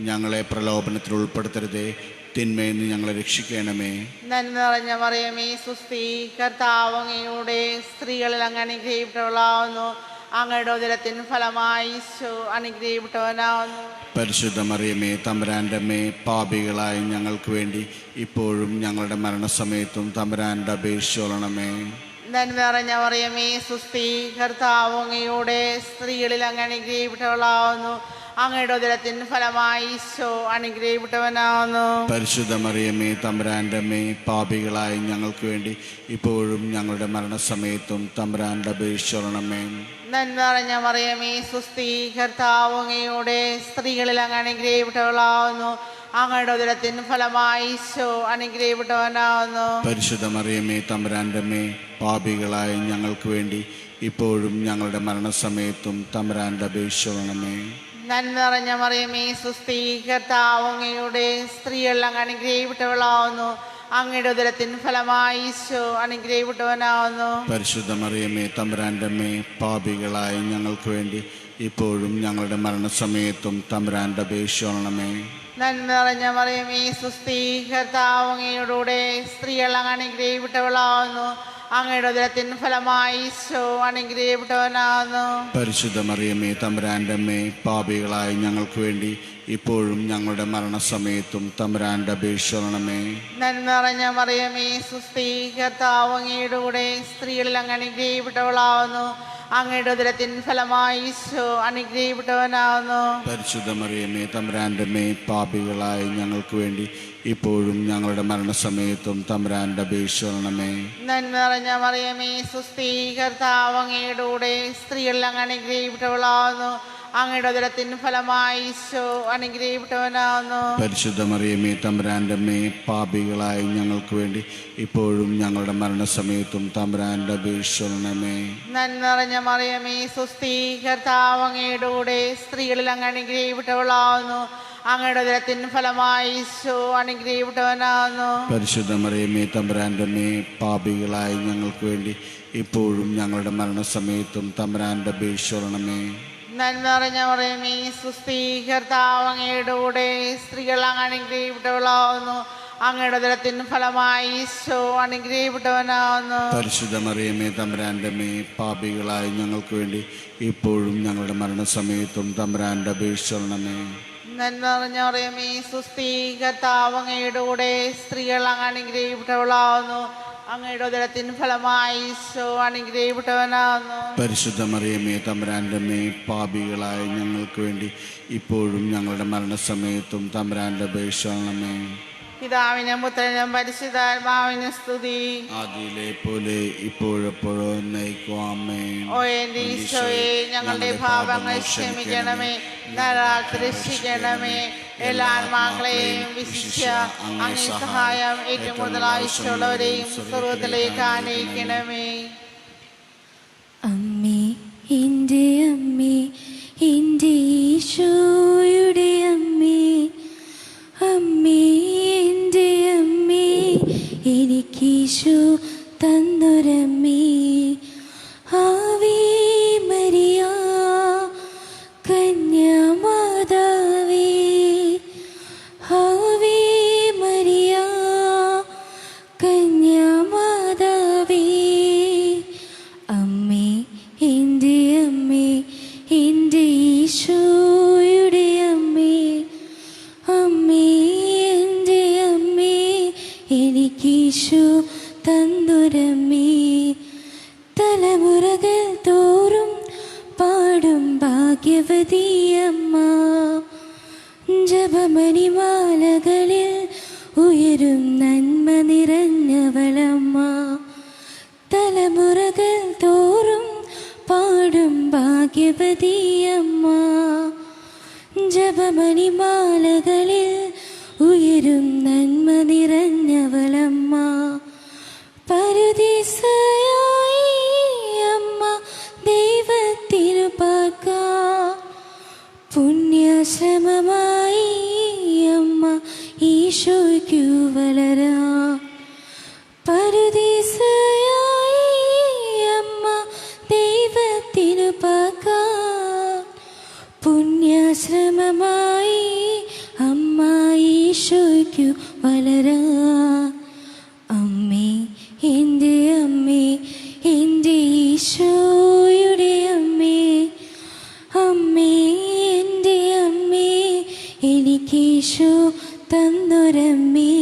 ഞങ്ങളെ പ്രലോഭനത്തിൽ ഉൾപ്പെടുത്തരുതേ, തിന്മയിൽ നിന്ന് ഞങ്ങളെ രക്ഷിക്കണമേ. നന്മ നിറഞ്ഞ മറിയമേ സുസ്തി, കർത്താവ് അങ്ങയുടെ സ്ത്രീകളിൽ അങ്ങ് അനുഗ്രഹിക്കപ്പെട്ടവളാവുന്നു. അങ്ങയുടെ ഉദരത്തിന് ഫലമായി ഈശോ അനുഗ്രഹിക്കപ്പെട്ടവനാവുന്നു. പരിശുദ്ധ മറിയമേ തമ്പുരാൻ്റെ അമ്മേ, പാപികളായ ഞങ്ങൾക്ക് വേണ്ടി ഇപ്പോഴും ഞങ്ങളുടെ മരണസമയത്തും തമ്പുരാൻ്റെ അപേക്ഷിച്ചോളണമേ. നന്മ നിറഞ്ഞ മറിയമേ സുസ്തി, കർത്താവ് അങ്ങയുടെ സ്ത്രീകളിൽ അങ്ങ് അനുഗ്രഹിക്കപ്പെട്ടവളാവുന്നു. അങ്ങയുടെ ഉദരത്തിന് ഫലമായി ഈശോ അനുഗ്രഹിക്കപ്പെട്ടവനാവുന്നു. പരിശുദ്ധ മറിയമേ തമ്പുരാൻ്റെ അമ്മേ, പാപികളായ ഞങ്ങൾക്ക് വേണ്ടി ഇപ്പോഴും ഞങ്ങളുടെ മരണസമയത്തും തമ്പുരാൻ്റെ അപേക്ഷിച്ചോളണമേ. നന്മ നിറഞ്ഞ മറിയമേ സുസ്തി, കർത്താവ് അങ്ങയുടെ സ്ത്രീകളിൽ അങ്ങ് അനുഗ്രഹിക്കപ്പെട്ടവളാവുന്നു. അങ്ങയുടെ ഉദരത്തിന് ഫലമായി ഈശോ അനുഗ്രഹിക്കപ്പെട്ടവനാവുന്നു. പരിശുദ്ധ മറിയമേ തമ്പുരാൻ്റെ അമ്മേ, പാപികളായ ഞങ്ങൾക്ക് വേണ്ടി ഇപ്പോഴും ഞങ്ങളുടെ മരണസമയത്തും തമ്പുരാൻ്റെ അപേക്ഷിച്ചോളണമേ. നന്മ നിറഞ്ഞ മറിയമേ സുസ്തി, കർത്താവ് അങ്ങയുടെ സ്ത്രീകളിൽ അങ്ങ് അനുഗ്രഹിക്കപ്പെട്ടവളാവുന്നു. അങ്ങയുടെ ഉദരത്തിന് ഫലമായി ഈശോ അനുഗ്രഹിക്കപ്പെട്ടവനാവുന്നു. പരിശുദ്ധ മറിയമേ തമ്പുരാൻ്റെ അമ്മേ, പാപികളായ ഞങ്ങൾക്ക് വേണ്ടി ഇപ്പോഴും ഞങ്ങളുടെ മരണസമയത്തും തമ്പുരാൻ്റെ അപേക്ഷിച്ചോളണമേ. നന്മ നിറഞ്ഞ മറിയമേ സുസ്തി, കർത്താവ് അങ്ങയുടെ സ്ത്രീകൾ അങ്ങ് അനുഗ്രഹിക്കപ്പെട്ടവളാവുന്നു. അങ്ങയുടെ ഉദരത്തിന് ഫലമായി ഈശോ അനുഗ്രഹിക്കപ്പെട്ടവനാവുന്നു. പരിശുദ്ധ മറിയമേ തമ്പുരാൻ്റെ അമ്മേ, പാപികളായ ഞങ്ങൾക്ക് വേണ്ടി ഇപ്പോഴും ഞങ്ങളുടെ മരണസമയത്തും തമ്പുരാൻ്റെ അപേക്ഷിച്ചോളണമേ. നന്മ നിറഞ്ഞ മറിയമേ സുസ്തി, കർത്താവ് അങ്ങയുടെ സ്ത്രീകളിൽ അങ്ങ് അനുഗ്രഹിക്കപ്പെട്ടവളാവുന്നു. അങ്ങയുടെ ഉദരത്തിന് ഫലമായി ഈശോ അനുഗ്രഹിക്കപ്പെട്ടവനാവുന്നു. പരിശുദ്ധ മറിയമേ തമ്പുരാൻ്റെ അമ്മേ, പാപികളായ ഞങ്ങൾക്ക് വേണ്ടി ഇപ്പോഴും ഞങ്ങളുടെ മരണസമയത്തും തമ്പുരാൻ്റെ അപേക്ഷിച്ചോളണമേ. നന്മ നിറഞ്ഞ മറിയമേ സുസ്തി, കർത്താവ് അങ്ങയുടെ സ്ത്രീകളിൽ അങ്ങ് അനുഗ്രഹിക്കപ്പെട്ടവളാവുന്നു. അങ്ങയുടെ ഉദരത്തിന് ഫലമായി ഈശോ അനുഗ്രഹിക്കപ്പെട്ടവനാവുന്നു. പരിശുദ്ധ മറിയമേ തമ്പുരാൻ്റെ അമ്മേ, പാപികളായ ഞങ്ങൾക്ക് വേണ്ടി ഇപ്പോഴും ഞങ്ങളുടെ മരണസമയത്തും തമ്പുരാൻ്റെ അപേക്ഷിച്ചോളണമേ. നന്മ നിറഞ്ഞ മറിയമേ സുസ്തി, കർത്താവ് അങ്ങയുടെ സ്ത്രീകളിൽ അങ്ങ് അനുഗ്രഹിക്കപ്പെട്ടവളാവുന്നു. അങ്ങയുടെ ഉദരത്തിന് ഫലമായി ഈശോ അനുഗ്രഹിക്കപ്പെട്ടവനാവുന്നു. പരിശുദ്ധ മറിയമേ തമ്പുരാൻ്റെ അമ്മേ, പാപികളായ ഞങ്ങൾക്ക് വേണ്ടി ഇപ്പോഴും ഞങ്ങളുടെ മരണസമയത്തും തമ്പുരാൻ്റെ അപേക്ഷിച്ചോളണമേ. നന്മ നിറഞ്ഞ മറിയമേ സുസ്തി, കർത്താവ് അങ്ങയുടെ സ്ത്രീകൾ അങ്ങ് അനുഗ്രഹിക്കപ്പെട്ടവളാവുന്നു. അങ്ങയുടെ ഉദരത്തിന് ഫലമായി ഈശോ അനുഗ്രഹിക്കപ്പെട്ടവനാവുന്നു. പരിശുദ്ധ മറിയമേ തമ്പുരാൻ്റെ അമ്മേ, പാപികളായ ഞങ്ങൾക്ക് വേണ്ടി ഇപ്പോഴും ഞങ്ങളുടെ മരണസമയത്തും തമ്പുരാൻ്റെ അപേക്ഷിച്ചോളണമേ. നന്മ നിറഞ്ഞ മറിയമേ സുസ്തി, കർത്താവ് അങ്ങയുടെ സ്ത്രീകൾ അങ്ങ് അനുഗ്രഹിക്കപ്പെട്ടവളാവുന്നു. അങ്ങയുടെ ഉദരത്തിന് ഫലമായി ഈശോ അനുഗ്രഹിക്കപ്പെട്ടവനാവുന്നു. പരിശുദ്ധ മറിയമേ തമ്പുരാൻ്റെ അമ്മേ, പാപികളായ ഞങ്ങൾക്ക് വേണ്ടി ഇപ്പോഴും ഞങ്ങളുടെ മരണസമയത്തും തമ്പുരാൻ്റെ അപേക്ഷിച്ചോളണമേ. പിതാവിനും പുത്രനും പരിശുദ്ധാത്മാവിനും സ്തുതി. ആദിയിലെ പോലെ ഇപ്പോഴെപ്പോഴും എന്നേക്കും ആമേൻ. ഓ എൻ്റെ ഈശോയെ, ഞങ്ങളുടെ പാപങ്ങൾ ക്ഷമിക്കണമേ, നരകാഗ്നി രക്ഷിക്കണമേ. എല്ലാ ആത്മാക്കളെയും വിശിഷ്യ അങ്ങേ സഹായം ഏറ്റവും കൂടുതൽ ആവശ്യമുള്ളവരെയും സ്വർഗത്തിലേക്ക് ആനയിക്കണമേ. അമ്മേ, എൻ്റെ അമ്മേ, എൻ്റെ ഈശോയുടെ അമ്മേ, അമ്മേ എൻ്റെ അമ്മേ, എനിക്കീശോ തന്നൊരമ്മേ. ആവേ മരിയ കന്യാമാതാവേ, ആവേ മരിയ കന്യാമാതാവേ. അമ്മേ, എൻ്റെ അമ്മേ, എൻ്റെ ഈശോയുടെ അമ്മേ, അമ്മേ, എൻ്റെ അമ്മേ, എനിക്കീശോ തന്നൊരമ്മേ. തലമുറകൾ തോറും പാടും ഭാഗ്യവതിയമ്മ, ജപമണിമാലകളിൽ ഉയരും നന്മ നിറഞ്ഞവളമ്മ. തലമുറകൾ തോറും പാടും ഭാഗ്യവതിയമ്മ, ജപമണിമാലകളിൽ ഉയരും നന്മ നിറഞ്ഞവളമ്മ. പരദീസയായി അമ്മ ദൈവത്തിനു പാർക്കാൻ, പുണ്യാശ്രമമായി അമ്മ ഈശോയ്ക്കു വളരാൻ. പരദീസയായി അമ്മ ദൈവത്തിനു പാർക്കാൻ, പുണ്യാശ്രമമായി അമ്മ ഈശോയ്ക്കു വളരാൻ. അമ്മേ, എൻ്റെ അമ്മേ, എൻ്റെ ഈശോയുടെ അമ്മേ, അമ്മേ, എൻ്റെ അമ്മേ, എനിക്കീശോ തന്നൊരമ്മേ.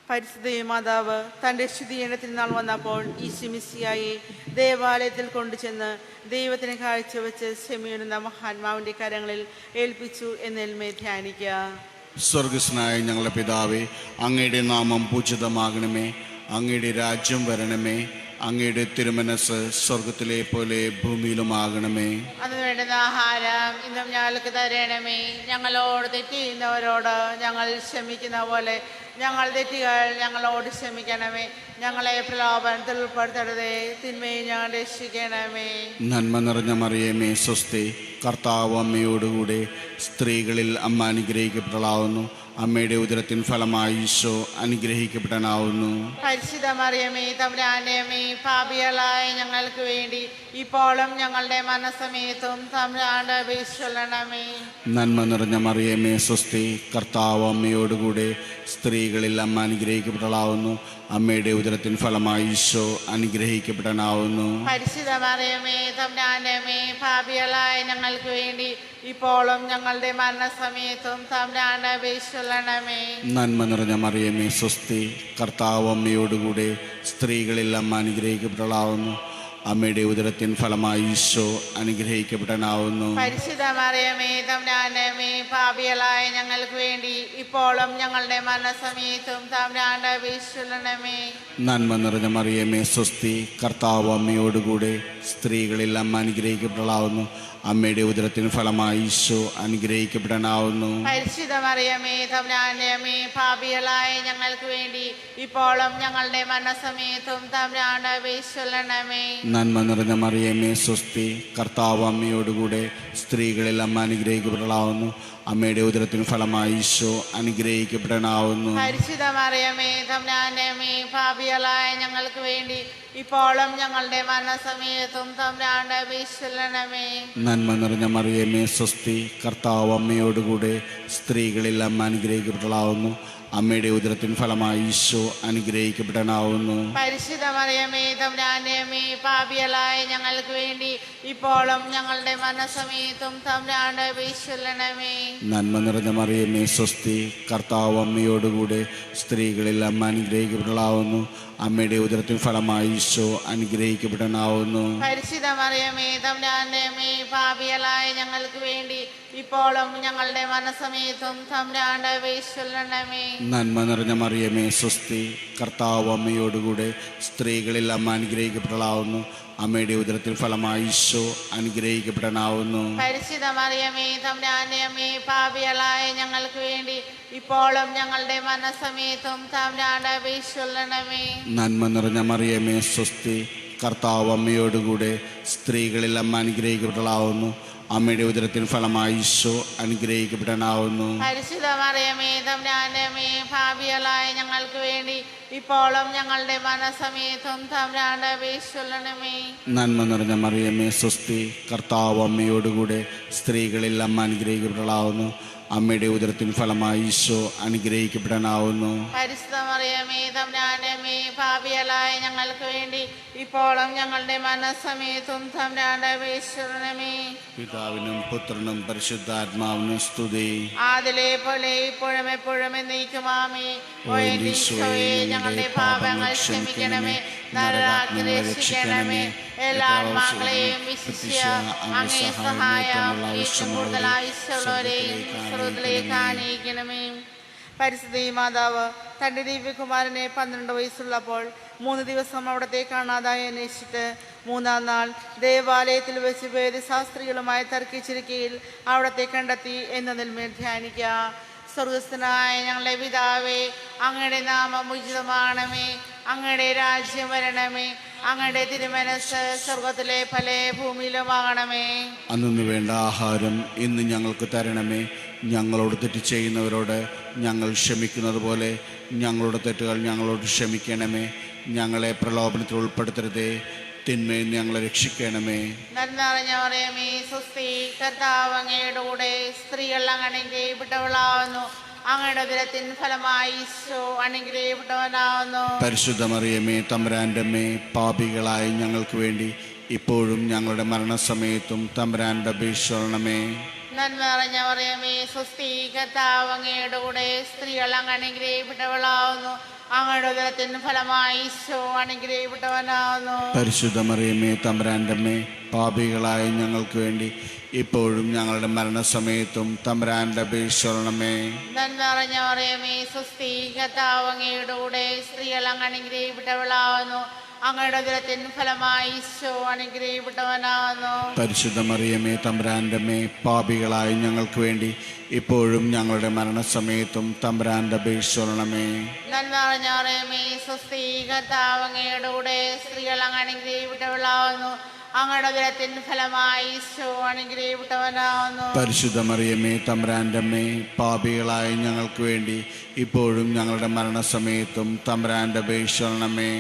പരിശുദ്ധ മാതാവ് തൻ്റെ ശുദ്ധീകരണ തിരുനാൾ വന്നപ്പോൾ ഈശോ മിശിഹായെ ദേവാലയത്തിൽ കൊണ്ടുചെന്ന് ദൈവത്തിന് കാഴ്ചവെച്ച് ശമീടുന്ന മഹാത്മാവിൻ്റെ കരങ്ങളിൽ ഏൽപ്പിച്ചു എന്നേൽമേ ധ്യാനിക്കുക. സ്വർഗസ്നായ ഞങ്ങളുടെ പിതാവേ, അങ്ങയുടെ നാമം പൂജിതമാകണമേ, അങ്ങയുടെ രാജ്യം വരണമേ, അങ്ങയുടെ തിരുമനസ് സ്വർഗത്തിലെ പോലെ ഭൂമിയിലുമാകണമേ. അന്ന് വേണ്ടുന്ന ആഹാരം ഇന്നും ഞങ്ങൾക്ക് തരണമേ. ഞങ്ങളോട് തെറ്റ് ചെയ്യുന്നവരോട് ഞങ്ങൾ ക്ഷമിക്കുന്ന പോലെ ഞങ്ങൾ തെറ്റുകൾ ഞങ്ങളോട് ക്ഷമിക്കണമേ. ഞങ്ങളെ പ്രലോഭനത്തിൽ ഉൾപ്പെടുത്തരുതേ, തിന്മയെ ഞങ്ങൾ രക്ഷിക്കണമേ. നന്മ നിറഞ്ഞ മറിയമേ സ്വസ്തി, കർത്താവ് അമ്മയോടുകൂടെ സ്ത്രീകളിൽ അമ്മ അനുഗ്രഹിക്കപ്പെട്ടവളാവുന്നു. അമ്മയുടെ ഉദരത്തിൻ ഫലമായി ഈശോ അനുഗ്രഹിക്കപ്പെടാനാവുന്നു. പരിശുദ്ധ മറിയമേ തമ്പുരാന്റെ അമ്മേ, പാപികളായ ഞങ്ങൾക്ക് വേണ്ടി ഇപ്പോഴും ഞങ്ങളുടെ മരണസമയത്തും തമ്പുരാന്റെ അപേക്ഷിക്കണമേ. നന്മ നിറഞ്ഞ മറിയമേ സ്വസ്തി, കർത്താവ് അമ്മയോടുകൂടെ സ്ത്രീകളിൽ അമ്മ അനുഗ്രഹിക്കപ്പെട്ടവളാവുന്നു. അമ്മയുടെ ഉദരത്തിൻ ഫലമായി ഈശോ അനുഗ്രഹിക്കപ്പെടാനാവുന്നു. പരിശുദ്ധ മറിയമേ തമ്പുരാന്റെ അമ്മേ, പാപികളായ ഞങ്ങൾക്ക് വേണ്ടി ഇപ്പോഴും ഞങ്ങളുടെ മരണസമയത്തും തമ്പുരാന്റെ അപേക്ഷിക്കണമേ. നന്മ നിറഞ്ഞ മറിയമേ സ്വസ്തി, കർത്താവ് അമ്മയോടുകൂടെ സ്ത്രീകളിൽ അമ്മ അനുഗ്രഹിക്കപ്പെട്ടവളാവുന്നു. അമ്മയുടെ ഉദരത്തിൻ ഫലമായി ഈശോ അനുഗ്രഹിക്കപ്പെടാനാവുന്നു. പരിശുദ്ധ മറിയമേ തമ്പുരാന്റെ അമ്മേ, പാപികളായ ഞങ്ങൾക്ക് വേണ്ടി ഇപ്പോഴും ഞങ്ങളുടെ മരണസമയത്തും തമ്പുരാന്റെ അപേക്ഷിക്കണമേ. നന്മ നിറഞ്ഞ മറിയമേ സ്വസ്തി, കർത്താവ് അമ്മയോടുകൂടെ സ്ത്രീകളിൽ അമ്മ അനുഗ്രഹിക്കപ്പെട്ടവളാവുന്നു. അമ്മയുടെ ഉദരത്തിന് ഫലമായി ഈശോ അനുഗ്രഹിക്കപ്പെടാനാവുന്നു. പരിശുദ്ധ മറിയമേ തമ്പുരാന്റെ അമ്മേ, പാപികളായ ഞങ്ങൾക്ക് വേണ്ടി ഇപ്പോഴും ഞങ്ങളുടെ മരണസമയത്തും തമ്പുരാന്റെ അപേക്ഷിക്കണമേ. നന്മ നിറഞ്ഞ മറിയമേ സ്വസ്തി, കർത്താവ് അമ്മയോടുകൂടെ സ്ത്രീകളിൽ അമ്മ അനുഗ്രഹിക്കപ്പെട്ടവളാവുന്നു. അമ്മയുടെ ഉദരത്തിന് ഫലമായി ഈശോ അനുഗ്രഹിക്കപ്പെടാനാവുന്നു. പരിശുദ്ധ മറിയമേ തമ്പുരാന്റെ അമ്മേ, പാപികളായ ഞങ്ങൾക്ക് വേണ്ടി ഇപ്പോഴും ഞങ്ങളുടെ മരണസമയത്തും തമ്പുരാന്റെ അപേക്ഷിക്കണമേ. നന്മ നിറഞ്ഞ മറിയമേ സ്വസ്തി, കർത്താവ് അമ്മയോടുകൂടെ സ്ത്രീകളിൽ അമ്മ അനുഗ്രഹിക്കപ്പെട്ടവളാവുന്നു. അമ്മയുടെ ഉദരത്തിൻ ഫലമായി ഈശോ അനുഗ്രഹിക്കപ്പെടാനാവുന്നു. പരിശുദ്ധ മറിയമേ തമ്പുരാന്റെ അമ്മേ, പാപികളായ ഞങ്ങൾക്ക് വേണ്ടി ഇപ്പോഴും ഞങ്ങളുടെ മരണസമയത്തും തമ്പുരാന്റെ അപേക്ഷിക്കണമേ. നന്മ നിറഞ്ഞ മറിയമേ സ്വസ്തി, കർത്താവ് അമ്മയോടുകൂടെ സ്ത്രീകളിൽ അമ്മ അനുഗ്രഹിക്കപ്പെട്ടവളാവുന്നു. അമ്മയുടെ ഉദരത്തിൻ ഫലമായി ഈശോ അനുഗ്രഹിക്കപ്പെടാനാവുന്നു. പരിശുദ്ധ മറിയമേ തമ്പുരാന്റെ അമ്മേ, പാപികളായ ഞങ്ങൾക്ക് വേണ്ടി ഇപ്പോഴും ഞങ്ങളുടെ മരണസമയത്തും തമ്പുരാന്റെ അപേക്ഷിക്കണമേ. നന്മ നിറഞ്ഞ മറിയമേ സ്വസ്തി, കർത്താവ് അമ്മയോടുകൂടെ സ്ത്രീകളിൽ അമ്മ അനുഗ്രഹിക്കപ്പെട്ടവളാവുന്നു. അമ്മയുടെ ഉദരത്തിൻ ഫലമായി ഈശോ അനുഗ്രഹിക്കപ്പെടാനാവുന്നു. പരിശുദ്ധ മറിയമേ തമ്പുരാന്റെ അമ്മേ, പാപികളായ ഞങ്ങൾക്ക് വേണ്ടി ഇപ്പോഴും ഞങ്ങളുടെ മരണസമയത്തും തമ്പുരാന്റെ അപേക്ഷിക്കണമേ. നന്മ നിറഞ്ഞ മറിയമേ സ്വസ്തി, കർത്താവ് അമ്മയോടുകൂടെ സ്ത്രീകളിൽ അമ്മ അനുഗ്രഹിക്കപ്പെട്ടവളാവുന്നു. അമ്മയുടെ ഉദരത്തിൻ ഫലമായി ഈശോ അനുഗ്രഹിക്കപ്പെടാനാവുന്നു. പരിശുദ്ധ മറിയമേ തമ്പുരാന്റെ അമ്മേ, പാപികളായ ഇപ്പോഴും ഞങ്ങളുടെ മനസമയത്തും തമ്പുരാനോട് അപേക്ഷിച്ചുകൊള്ളണമേ. നന്മ നിറഞ്ഞ മറിയമേ സ്വസ്തി, കർത്താവ് അമ്മയോടുകൂടെ സ്ത്രീകളിൽ അമ്മ അനുഗ്രഹിക്കപ്പെടാവുന്നു. അമ്മയുടെ ഉദരത്തിൻ ഫലമായി ഈശോ അനുഗ്രഹിക്കപ്പെടാനാവുന്നു. പരിശുദ്ധ മറിയമേ തമ്പുരാന്റെ അമ്മേ, പാപികളായ ഞങ്ങൾക്ക് വേണ്ടി ഇപ്പോഴും ഞങ്ങളുടെ മനസമയത്തും തമ്പുരാനോട് അപേക്ഷിച്ചുകൊള്ളണമേ. പിതാവിനും പുത്രനും പരിശുദ്ധാത്മാവിനും സ്തുതി. ആദിലെ പോലെ ഇപ്പോഴും എപ്പോഴും എന്നേക്കും ആമേൻ. ഓ എൻ്റെ ഈശോയെ, ഞങ്ങളുടെ പാപങ്ങൾ ക്ഷമിക്കണമേ, നരകാഗ്നി രക്ഷിക്കണമേ, എല്ലാ ആത്മാക്കളെയും വിശിഷ്യ അങ്ങേ സഹായം ഏറ്റവും കൂടുതൽ ആവശ്യമുള്ളവരെയും സ്രോതത്തിലേക്ക് ആനയിക്കണമേ. പരിശുദ്ധ മാതാവ് തൻ്റെ ദിവ്യകുമാരനെ 12 വയസ്സുള്ളപ്പോൾ 3 ദിവസം അവിടത്തെ കാണാതായി അന്വേഷിച്ചിട്ട് 3-ാം നാൾ ദേവാലയത്തിൽ വെച്ച് വേദശാസ്ത്രികളുമായി തർക്കിച്ചിരിക്കയിൽ അവിടത്തെ കണ്ടെത്തി എന്നതിൽ മേൽ ധ്യാനിക്കുക. സ്വർഗസ്ഥനായ ഞങ്ങളുടെ പിതാവേ, അങ്ങയുടെ നാമം ഉചിതമാണമേ, അങ്ങയുടെ രാജ്യം വരണമേ, അങ്ങയുടെ തിരുമനസ് സ്വർഗത്തിലെ പോലെ ഭൂമിയിലുമാകണമേ. അന്നു വേണ്ട ആഹാരം ഇന്ന് ഞങ്ങൾക്ക് തരണമേ. ഞങ്ങളോട് തെറ്റ് ചെയ്യുന്നവരോട് ഞങ്ങൾ ക്ഷമിക്കുന്നത് പോലെ ഞങ്ങളുടെ തെറ്റുകൾ ഞങ്ങളോട് ക്ഷമിക്കണമേ. ഞങ്ങളെ പ്രലോഭനത്തിൽ ഉൾപ്പെടുത്തരുതേ, തിന്മയിൽ ഞങ്ങളെ രക്ഷിക്കണമേ. നന്മ നിറഞ്ഞ മറിയമേ സ്വസ്തി, കർത്താവ് അങ്ങയുടെ കൂടെ സ്ത്രീകൾ അങ്ങ് അനുഗ്രഹിക്കപ്പെട്ടവളാവുന്നു. അങ്ങയുടെ ഉദരത്തിൻ ഫലമായി ഈശോ അനുഗ്രഹിക്കപ്പെട്ടവനാവുന്നു. പരിശുദ്ധ മറിയമേ തമ്പുരാന്റെ അമ്മേ, പാപികളായ ഞങ്ങൾക്ക് വേണ്ടി ഇപ്പോഴും ഞങ്ങളുടെ മരണസമയത്തും തമ്പുരാന്റെ അപേക്ഷിക്കണമേ. നന്മ നിറഞ്ഞ മറിയമേ സ്വസ്തി, കർത്താവ് അങ്ങയുടെ കൂടെ സ്ത്രീകൾ അങ്ങ് അനുഗ്രഹിക്കപ്പെട്ടവളാവുന്നു. അങ്ങയുടെ ഉദരത്തിൻ ഫലമായി ഈശോ അനുഗ്രഹിക്കപ്പെട്ടവനാവുന്നു. പരിശുദ്ധ മറിയമേ തമ്പുരാന്റെ അമ്മേ, പാപികളായ ഞങ്ങൾക്ക് വേണ്ടി ഇപ്പോഴും ഞങ്ങളുടെ മരണസമയത്തും തമ്പുരാന്റെ അപേക്ഷിക്കണമേ. നന്മ നിറഞ്ഞ മറിയമേ സ്വസ്തി, കർത്താവ് അങ്ങയുടെ കൂടെ സ്ത്രീകൾ അങ്ങ് അനുഗ്രഹിക്കപ്പെട്ടവളാവുന്നു. അങ്ങയുടെ ഉദരത്തിൻ ഫലമായി ഈശോ അനുഗ്രഹിക്കപ്പെട്ടവനാവുന്നു. പരിശുദ്ധ മറിയമേ തമ്പുരാന്റെ അമ്മേ, പാപികളായ ഞങ്ങൾക്ക് വേണ്ടി ഇപ്പോഴും ഞങ്ങളുടെ മരണസമയത്തും തമ്പുരാന്റെ അപേക്ഷിക്കണമേ. നന്മ നിറഞ്ഞ മറിയമേ സ്വസ്തി, കർത്താവ് അങ്ങയുടെ കൂടെ സ്ത്രീകൾ അങ്ങ് അനുഗ്രഹിക്കപ്പെട്ടവളാവുന്നു. അങ്ങയുടെ ഉദരത്തിൻ ഫലമായി ഈശോ അനുഗ്രഹിക്കപ്പെട്ടവനാവുന്നു. പരിശുദ്ധ മറിയമേ തമ്പുരാന്റെ അമ്മേ, പാപികളായ ഞങ്ങൾക്ക് വേണ്ടി ഇപ്പോഴും ഞങ്ങളുടെ മരണസമയത്തും തമ്പുരാന്റെ അപേക്ഷിക്കണമേ.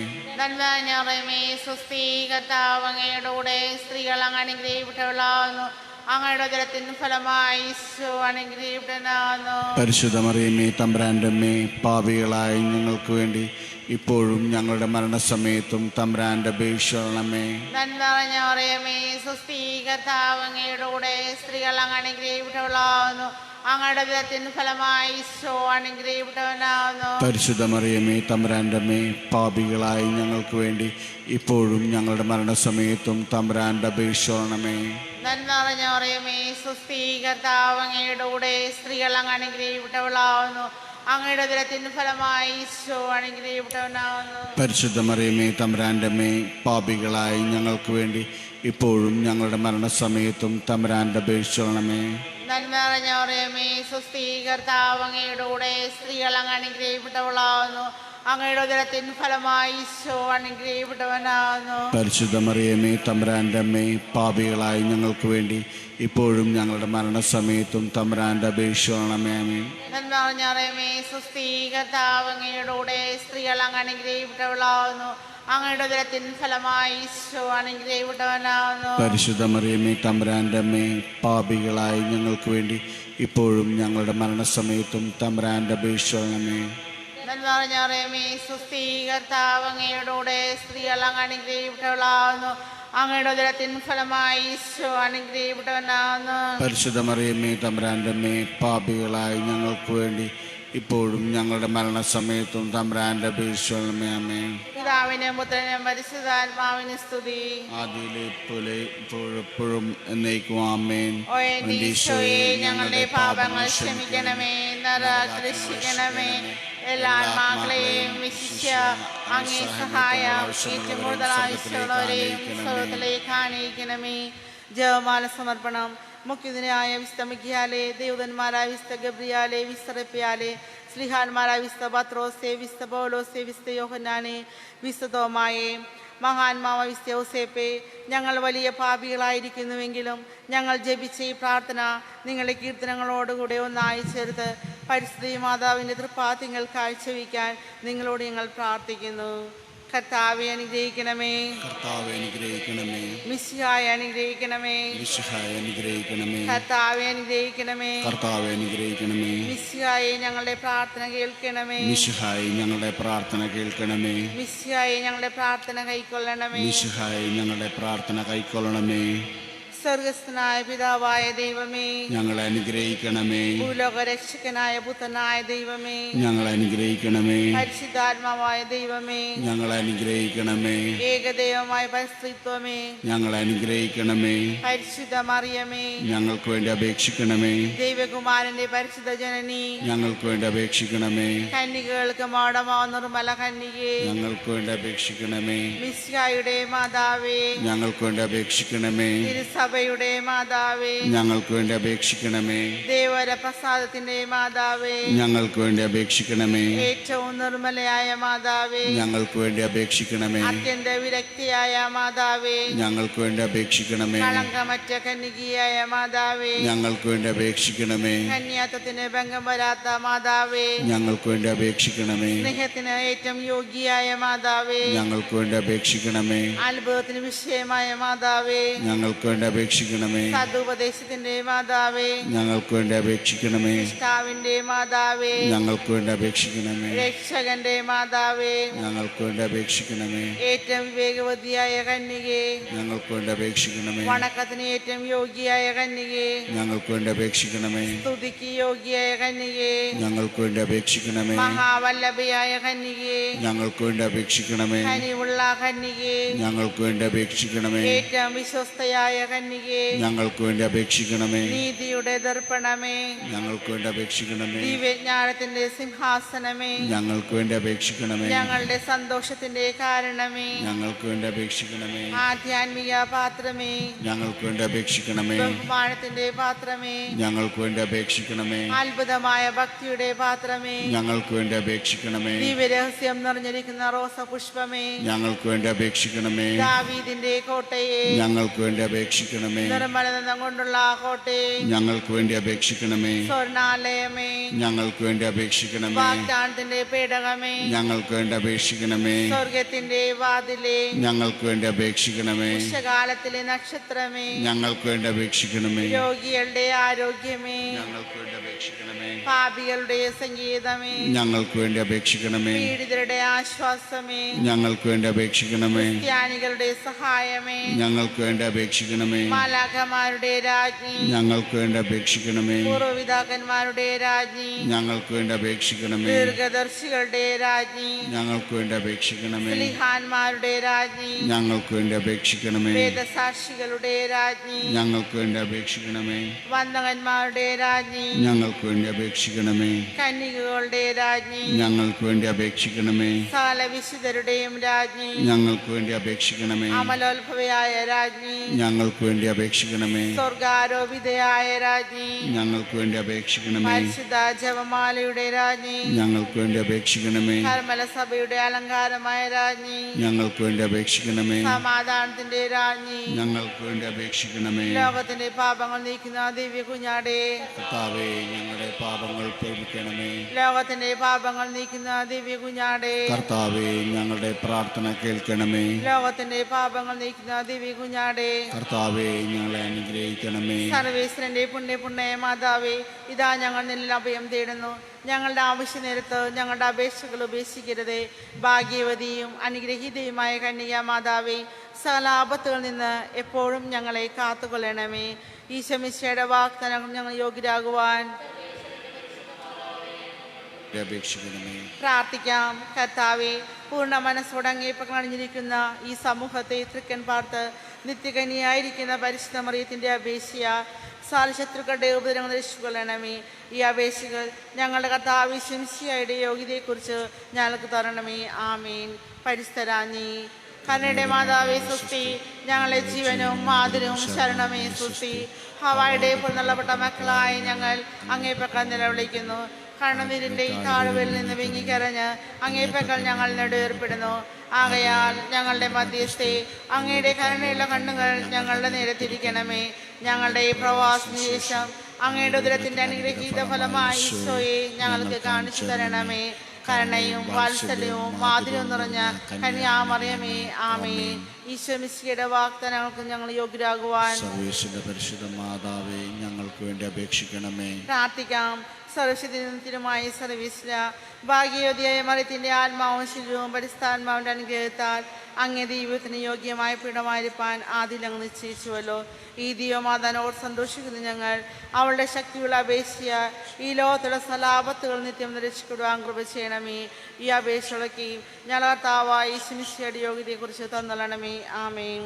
നന്മ നിറഞ്ഞ മറിയമേ സ്വസ്തി, കർത്താവ് അങ്ങയുടെ കൂടെ സ്ത്രീകൾ അങ്ങ് അനുഗ്രഹിക്കപ്പെട്ടവളാവുന്നു. അങ്ങയുടെ ഉദരത്തിൻ ഫലമായി ഈശോ അനുഗ്രഹിക്കപ്പെട്ടവനാവുന്നു. പരിശുദ്ധ മറിയമേ തമ്പുരാന്റെ അമ്മേ, പാപികളായ ഞങ്ങൾക്ക് വേണ്ടി ഇപ്പോഴും ഞങ്ങളുടെ മരണസമയത്തും തമ്പുരാന്റെ അപേക്ഷിക്കണമേ. നന്മ നിറഞ്ഞ മറിയമേ സ്വസ്തി, കർത്താവ് അങ്ങയുടെ കൂടെ സ്ത്രീകൾ അങ്ങ് അനുഗ്രഹിക്കപ്പെട്ടവളാവുന്നു. അങ്ങയുടെ ഉദരത്തിൻ ഫലമായി ഈശോ അനുഗ്രഹിക്കപ്പെട്ടവനാവുന്നു. പരിശുദ്ധ മറിയമേ തമ്പുരാന്റെ അമ്മേ, പാപികളായ ഞങ്ങൾക്ക് വേണ്ടി ഇപ്പോഴും ഞങ്ങളുടെ മരണസമയത്തും തമ്പുരാന്റെ അപേക്ഷിക്കണമേ. നന്മ നിറഞ്ഞ മറിയമേ സ്വസ്തി, കർത്താവ് അങ്ങയുടെ കൂടെ സ്ത്രീകൾ അങ്ങ് അനുഗ്രഹിക്കപ്പെട്ടവളാവുന്നു. അങ്ങയുടെ ഉദരത്തിൻ ഫലമായി ഈശോ അനുഗ്രഹിക്കപ്പെട്ടവനാവുന്നു. പരിശുദ്ധ മറിയമേ തമ്പുരാന്റെ അമ്മേ, പാപികളായ ഞങ്ങൾക്ക് വേണ്ടി ഇപ്പോഴും ഞങ്ങളുടെ മരണസമയത്തും തമ്പുരാന്റെ അപേക്ഷിക്കണമേ. നന്മ നിറഞ്ഞ മറിയമേ സ്വസ്തി, കർത്താവ് അങ്ങയുടെ കൂടെ സ്ത്രീകൾ അങ്ങ് അനുഗ്രഹിക്കപ്പെട്ടവളാവുന്നു. അങ്ങയുടെ ഉദരത്തിൻ ഫലമായി ഈശോ അനുഗ്രഹിക്കപ്പെട്ടവനാവുന്നു. പരിശുദ്ധ മറിയമേ തമ്പുരാന്റെ അമ്മേ, പാപികളായ ഞങ്ങൾക്ക് വേണ്ടി ഇപ്പോഴും ഞങ്ങളുടെ മരണസമയത്തും തമ്പുരാന്റെ അപേക്ഷിക്കണമേ. ആമേൻ. നന്മ നിറഞ്ഞ മറിയമേ സ്വസ്തി, കർത്താവ് അങ്ങയുടെ കൂടെ സ്ത്രീകൾ അങ്ങ് അനുഗ്രഹിക്കപ്പെട്ടവളാവുന്നു. അങ്ങയുടെ ഉദരത്തിൻ ഫലമായി ഈശോ അനുഗ്രഹിക്കപ്പെട്ടവനാവുന്നു. പരിശുദ്ധ മറിയമേ തമ്പുരാന്റെ അമ്മേ, പാപികളായ ഞങ്ങൾക്ക് വേണ്ടി ഇപ്പോഴും ഞങ്ങളുടെ മരണസമയത്തും തമ്പുരാന്റെ അപേക്ഷിക്കണമേ. നന്മ നിറഞ്ഞ മറിയമേ സ്വസ്തി, കർത്താവ് അങ്ങയുടെ കൂടെ സ്ത്രീകൾ അങ്ങ് അനുഗ്രഹിക്കപ്പെട്ടവളാവുന്നു. അങ്ങയുടെ ഉദരത്തിൻ ഫലമായി ഈശോ അനുഗ്രഹിക്കപ്പെട്ടവനാവുന്നു. പരിശുദ്ധ മറിയമേ തമ്പുരാന്റെ അമ്മേ, പാപികളായ ഞങ്ങൾക്ക് വേണ്ടി ഇപ്പോഴും ഞങ്ങളുടെ മരണസമയത്തും തമ്പുരാന്റെ അപേക്ഷിക്കണമേ. ആമേൻ. പിതാവിനും പുത്രനും പരിശുദ്ധാത്മാവിനും സ്തുതി. ആദിയിലെ പോലെ ഇപ്പോഴും എന്നേക്കും ആമേൻ. ഓ എൻ്റെ ഈശോയെ, ഞങ്ങളുടെ പാപങ്ങൾ ക്ഷമിക്കണമേ, നരകാഗ്നി രക്ഷിക്കണമേ, എല്ലാ ആത്മാക്കളെയും വിശിഷ്യ അങ്ങേ സഹായം ഏറ്റവും കൂടുതൽ ആവശ്യമുള്ളവരെയും സ്വർഗ്ഗത്തിലേക്ക് ആനയിക്കണമേ. ജപമാല സമർപ്പണം. മുഖ്യതിനായ വിശുദ്ധ മിഖ്യാലേ, ദേവതന്മാരായ വിശുദ്ധ ഗബ്രിയാലേ, വിശുദ്ധ റെപ്പയാലേ, സ്ലിഹാന്മാരായ വിശുദ്ധ പത്രോസേ, വിശുദ്ധ പൗലോസേ, വിശുദ്ധ യോഹന്നാനെ, വിശുദ്ധ തോമായെ, മഹാന്മാവ വിശുദ്ധ ഔസേപ്പേ, ഞങ്ങൾ വലിയ പാപികളായിരിക്കുന്നുവെങ്കിലും ഞങ്ങൾ ജപിച്ച ഈ പ്രാർത്ഥന നിങ്ങളുടെ കീർത്തനങ്ങളോടുകൂടെ ഒന്നായി ചേർത്ത് പരിശുദ്ധ മാതാവിൻ്റെ തൃപ്പാദ്യങ്ങൾ കാഴ്ചവെക്കാൻ നിങ്ങളോട് ഞങ്ങൾ പ്രാർത്ഥിക്കുന്നു. കർത്താവെ അനുഗ്രഹിക്കണമേ. കർത്താവെ അനുഗ്രഹിക്കണമേ. മിശിഹായെ അനുഗ്രഹിക്കണമേ. മിശിഹായെ അനുഗ്രഹിക്കണമേ. കർത്താവെ അനുഗ്രഹിക്കണമേ. കർത്താവെ അനുഗ്രഹിക്കണമേ. മിശിഹായെ ഞങ്ങളുടെ പ്രാർത്ഥന കേൾക്കണമേ. മിശിഹായെ ഞങ്ങളുടെ പ്രാർത്ഥന കേൾക്കണമേ. മിശിഹായെ ഞങ്ങളുടെ പ്രാർത്ഥന കൈക്കൊള്ളണമേ. മിശിഹായെ ഞങ്ങളുടെ പ്രാർത്ഥന കൈക്കൊള്ളണമേ. സ്വർഗസ്ഥനായ പിതാവായ ദൈവമേ, ഞങ്ങളെ അനുഗ്രഹിക്കണമേ. ഭൂലോകരക്ഷകനായ പുത്രനായ ദൈവമേ, ഞങ്ങളെ അനുഗ്രഹിക്കണമേ. പരിശുദ്ധാത്മാവായ ദൈവമേ, ഞങ്ങളെ അനുഗ്രഹിക്കണമേ. ഏകദൈവമായ പരിസ്ത്രീത്വമേ, ഞങ്ങളെ അനുഗ്രഹിക്കണമേ. പരിശുദ്ധ മറിയമേ, ഞങ്ങൾക്ക് വേണ്ടി അപേക്ഷിക്കണമേ. ദൈവകുമാരന്റെ പരിശുദ്ധ ജനനി, ഞങ്ങൾക്ക് വേണ്ടി അപേക്ഷിക്കണമേ. കന്യകൾക്ക് മാടമാ നിർമ്മല കന്യകേ, ഞങ്ങൾക്ക് വേണ്ടി അപേക്ഷിക്കണമേ. മിശിഹായുടെ മാതാവേ, ഞങ്ങൾക്ക് വേണ്ടി അപേക്ഷിക്കണമേ. തിരുസഭയുടെ മാതാവേ, ഞങ്ങൾക്ക് വേണ്ടി അപേക്ഷിക്കണമേ. ദേവര പ്രസാദത്തിന്റെ മാതാവേ, ഞങ്ങൾക്ക് വേണ്ടി അപേക്ഷിക്കണമേ. ഏറ്റവും നിർമ്മലയായ മാതാവേ, ഞങ്ങൾക്ക് വേണ്ടി അപേക്ഷിക്കണമേ. അത്യന്ത വിരക്തിയായ മാതാവേ, ഞങ്ങൾക്ക് വേണ്ടി അപേക്ഷിക്കണമേ. കളങ്കമറ്റ കന്യകയായ മാതാവേ, ഞങ്ങൾക്ക് വേണ്ടി അപേക്ഷിക്കണമേ. കന്യാത്വത്തിന് ഭംഗം വരാത്ത മാതാവേ, ഞങ്ങൾക്ക് വേണ്ടി അപേക്ഷിക്കണമേ. സ്നേഹത്തിന് ഏറ്റവും യോഗ്യയായ മാതാവേ, ഞങ്ങൾക്ക് വേണ്ടി അപേക്ഷിക്കണമേ. അത്ഭുതത്തിന് വിഷയമായ മാതാവേ, ഞങ്ങൾക്ക് വേണ്ടി അപേക്ഷിക്കണമേ. സതുപദേശത്തിന്റെ മാതാവേ, ഞങ്ങൾക്ക് വേണ്ടി അപേക്ഷിക്കണമേ. നിഷ്ഠാവിന്റെ മാതാവേ, ഞങ്ങൾക്ക് വേണ്ടി അപേക്ഷിക്കണമേ. രക്ഷകന്റെ മാതാവേ, ഞങ്ങൾക്ക് വേണ്ടി അപേക്ഷിക്കണമേ. ഏറ്റവും വിവേകവതിയായ കന്യകേ, ഞങ്ങൾക്ക് വേണ്ടി അപേക്ഷിക്കണമേ. വണക്കത്തിന് ഏറ്റവും യോഗ്യയായ കന്യകേ, ഞങ്ങൾക്ക് വേണ്ടി അപേക്ഷിക്കണമേ. സ്തുതിക്ക് യോഗ്യയായ കന്യകേ, ഞങ്ങൾക്ക് വേണ്ടി അപേക്ഷിക്കണമേ. മഹാവല്ലഭയായ കന്യകേ, ഞങ്ങൾക്ക് വേണ്ടി അപേക്ഷിക്കണമേ. കനിവുള്ള കന്യകേ, ഞങ്ങൾക്ക് വേണ്ടി അപേക്ഷിക്കണമേ. ഏറ്റവും വിശ്വസ്തയായ കന്യകേ, ഞങ്ങൾക്ക് വേണ്ടി അപേക്ഷിക്കണമേ. നീതിയുടെ ദർപ്പണമേ, ഞങ്ങൾക്ക് വേണ്ടി അപേക്ഷിക്കണമേ. ദിവ്യജ്ഞാനത്തിന്റെ സിംഹാസനമേ, ഞങ്ങൾക്ക് വേണ്ടി അപേക്ഷിക്കണമേ. ഞങ്ങളുടെ സന്തോഷത്തിന്റെ കാരണമേ, ഞങ്ങൾക്ക് വേണ്ടി അപേക്ഷിക്കണമേ. ആധ്യാത്മിക പാത്രമേ, ഞങ്ങൾക്ക് വേണ്ടി അപേക്ഷിക്കണമേ. ബഹുമാനത്തിന്റെ പാത്രമേ, ഞങ്ങൾക്ക് വേണ്ടി അപേക്ഷിക്കണമേ. അത്ഭുതമായ ഭക്തിയുടെ പാത്രമേ, ഞങ്ങൾക്ക് വേണ്ടി അപേക്ഷിക്കണമേ. ദിവ്യരഹസ്യം നിറഞ്ഞിരിക്കുന്ന റോസപുഷ്പമേ, ഞങ്ങൾക്ക് വേണ്ടി അപേക്ഷിക്കണമേ. ദാവീദിന്റെ കോട്ടയെ, ഞങ്ങൾക്ക് വേണ്ടി അപേക്ഷിക്കണമേ. നിർമ്മലതം കൊണ്ടുള്ള കോട്ടയെ, ഞങ്ങൾക്ക് വേണ്ടി അപേക്ഷിക്കണമേ. സ്വർണാലയമേ, ഞങ്ങൾക്ക് വേണ്ടി അപേക്ഷിക്കണമേ. വാഗ്ദാനത്തിന്റെ പേടകമേ, ഞങ്ങൾക്ക് വേണ്ടി അപേക്ഷിക്കണമേ. സ്വർഗത്തിന്റെ വാതിലേ, ഞങ്ങൾക്ക് വേണ്ടി അപേക്ഷിക്കണമേ. ഉഷകാലത്തിലെ നക്ഷത്രമേ, ഞങ്ങൾക്ക് വേണ്ടി അപേക്ഷിക്കണമേ. രോഗികളുടെ ആരോഗ്യമേ, ഞങ്ങൾക്ക് വേണ്ടി അപേക്ഷിക്കണമേ. പാപികളുടെ സംഗീതമേ, ഞങ്ങൾക്ക് വേണ്ടി അപേക്ഷിക്കണമേ. പീഡിതരുടെ ആശ്വാസമേ, ഞങ്ങൾക്ക് വേണ്ടി അപേക്ഷിക്കണമേ. ക്രിസ്ത്യാനികളുടെ സഹായമേ, ഞങ്ങൾക്ക് വേണ്ടി അപേക്ഷിക്കണമേ. മാലാഖമാരുടെ രാജ്ഞി, ഞങ്ങൾക്ക് വേണ്ടി അപേക്ഷിക്കണമേ. പൂർവ്വപിതാക്കന്മാരുടെ രാജ്ഞി, ഞങ്ങൾക്ക് വേണ്ടി അപേക്ഷിക്കണമേ. ദീർഘദർശികളുടെ രാജ്ഞി, ഞങ്ങൾക്ക് വേണ്ടി അപേക്ഷിക്കണമേ. സ്ലിഹാന്മാരുടെ രാജ്ഞി, ഞങ്ങൾക്ക് വേണ്ടി അപേക്ഷിക്കണമേ. വേദസാക്ഷികളുടെ രാജ്ഞി, ഞങ്ങൾക്ക് വേണ്ടി അപേക്ഷിക്കണമേ. വന്ദകന്മാരുടെ രാജ്ഞി, ഞങ്ങൾക്ക് വേണ്ടി അപേക്ഷിക്കണമേ. കന്യകകളുടെ രാജ്ഞി, ഞങ്ങൾക്ക് വേണ്ടി അപേക്ഷിക്കണമേ. സകല വിശുദ്ധരുടെയും രാജ്ഞി, ഞങ്ങൾക്ക് വേണ്ടി അപേക്ഷിക്കണമേ. അമലോത്ഭവയായ രാജ്ഞി, ഞങ്ങൾക്ക് വേണ്ടി അപേക്ഷിക്കണമേ. സ്വർഗാരോപിതയായ രാജ്ഞി, ഞങ്ങൾക്ക് വേണ്ടി അപേക്ഷിക്കണമേ. പരിശുദ്ധ ജപമാലയുടെ രാജ്ഞി, ഞങ്ങൾക്ക് വേണ്ടി അപേക്ഷിക്കണമേ. കർമ്മല സഭയുടെ അലങ്കാരമായ രാജ്ഞി, ഞങ്ങൾക്ക് വേണ്ടി അപേക്ഷിക്കണമേ. സമാധാനത്തിന്റെ രാജ്ഞി, ഞങ്ങൾക്ക് വേണ്ടി അപേക്ഷിക്കണമേ. ലോകത്തിന്റെ പാപങ്ങൾ നീക്കുന്ന ദിവ്യ കുഞ്ഞാടേ, കർത്താവേ, ഞങ്ങളുടെ പാപങ്ങൾ ക്ഷമിക്കണമേ. ലോകത്തിന്റെ പാപങ്ങൾ നീക്കുന്ന ദിവ്യ കുഞ്ഞാടേ, കർത്താവേ, ഞങ്ങളുടെ പ്രാർത്ഥന കേൾക്കണമേ. ലോകത്തിന്റെ പാപങ്ങൾ നീക്കുന്ന ദിവ്യ കുഞ്ഞാടേ, കർത്താവേ, ഞങ്ങളെ അനുഗ്രഹിക്കണമേ. സർവേശ്വരന്റെ പുണ്യ മാതാവേ, ഇതാ ഞങ്ങൾ നിന്നിൽ അഭയം തേടുന്നു. ഞങ്ങളുടെ ആവശ്യ നേരത്ത് ഞങ്ങളുടെ അപേക്ഷകൾ ഉപേക്ഷിക്കരുതേ. ഭാഗ്യവതിയും അനുഗ്രഹീതയുമായ കന്യക മാതാവേ, സകല ആപത്തുകളിൽ നിന്ന് എപ്പോഴും ഞങ്ങളെ കാത്തുകൊള്ളണമേ. ഈശോമിശിഹായുടെ വാഗ്ദാനങ്ങൾ ഞങ്ങൾ യോഗ്യരാകുവാൻ അപേക്ഷിക്കണമേ. പ്രാർത്ഥിക്കാം. കർത്താവേ, പൂർണ്ണ മനസ്സോടെ അങ്ങേപ്പങ്ങൾ അണിഞ്ഞിരിക്കുന്ന ഈ സമൂഹത്തെ തൃക്കൻ പാർത്ത് നിത്യകന്യായിരിക്കുന്ന പരിശുദ്ധ മറിയത്തിൻ്റെ അപേക്ഷയ സാലശത്രുക്കളുടെ ഉപദ്രവങ്ങൾ രക്ഷിക്കൊള്ളണമേ. ഈ അപേക്ഷകൾ ഞങ്ങളുടെ കർത്താവ് ശംസിയായുടെ യോഗ്യതയെക്കുറിച്ച് ഞങ്ങൾക്ക് തരണമേ. ആമേൻ. പരിസ്ഥരാഞ്ഞി കരുണയുടെ മാതാവേ സുസ്തി, ഞങ്ങളെ ജീവനും മാതിരവും ശരണമേ സുസ്തി. ഹവായുടെ പുറന്തള്ളപ്പെട്ട മക്കളായി ഞങ്ങൾ അങ്ങേപ്പക്കൾ നിലവിളിക്കുന്നു. കണ്ണുനീരിൻ്റെ ഈ താഴ്വരയിൽ നിന്ന് വിങ്ങിക്കരഞ്ഞ് അങ്ങേപ്പക്കൾ ഞങ്ങൾ നെടുവേർപ്പെടുന്നു. ആകയാൽ ഞങ്ങളുടെ മധ്യസ്ഥെ അങ്ങയുടെ കരുണയുള്ള കണ്ണുകൾ ഞങ്ങളുടെ നേരെ തിരിക്കണമേ. ഞങ്ങളുടെ ഈ പ്രവാസത്തിന് ശേഷം അങ്ങയുടെ ഉദരത്തിന്റെ അനുഗ്രഹീത ഫലമായി ഈശോയെ ഞങ്ങൾക്ക് കാണിച്ചു തരണമേ. കരുണയും വാത്സല്യവും മാധുര്യവും നിറഞ്ഞ കന്യാമറിയമേ, ആമേൻ. ഈശോ മിശിഹായുടെ വാഗ്ദാനങ്ങൾക്ക് ഞങ്ങൾ യോഗ്യരാകുവാൻ സർവേശ്വരന്റെ പരിശുദ്ധ മാതാവേ, ഞങ്ങൾക്ക് വേണ്ടി അപേക്ഷിക്കണമേ. പ്രാർത്ഥിക്കാം. സർവശക്തിനുമായ സർവീസില ഭാഗ്യയോധിയായ മറിയത്തിന്റെ ആത്മാവും ശരീരവും പരിസ്ഥാത്മാവിന്റെ അനുഗ്രഹത്താൽ അങ്ങേ ദൈവത്തിന് യോഗ്യമായ പീഠമായിരിക്കാൻ ആദ്യം ഞങ്ങൾ നിശ്ചയിച്ചുവല്ലോ. ഈ ദൈവമാതാനോട് സന്തോഷിക്കുന്ന ഞങ്ങൾ അവളുടെ ശക്തിയുള്ള അപേക്ഷ ഈ ലോകത്തുള്ള സലാപത്തുകൾ നിത്യം രക്ഷിക്കുവാൻ കൃപ ചെയ്യണമേ. ഈ അപേക്ഷകളൊക്കെയും ഞങ്ങൾ കർത്താവായ യേശുമിശിഹായുടെ യോഗ്യതയെക്കുറിച്ച് തന്നളണമേ. ആമേൻ.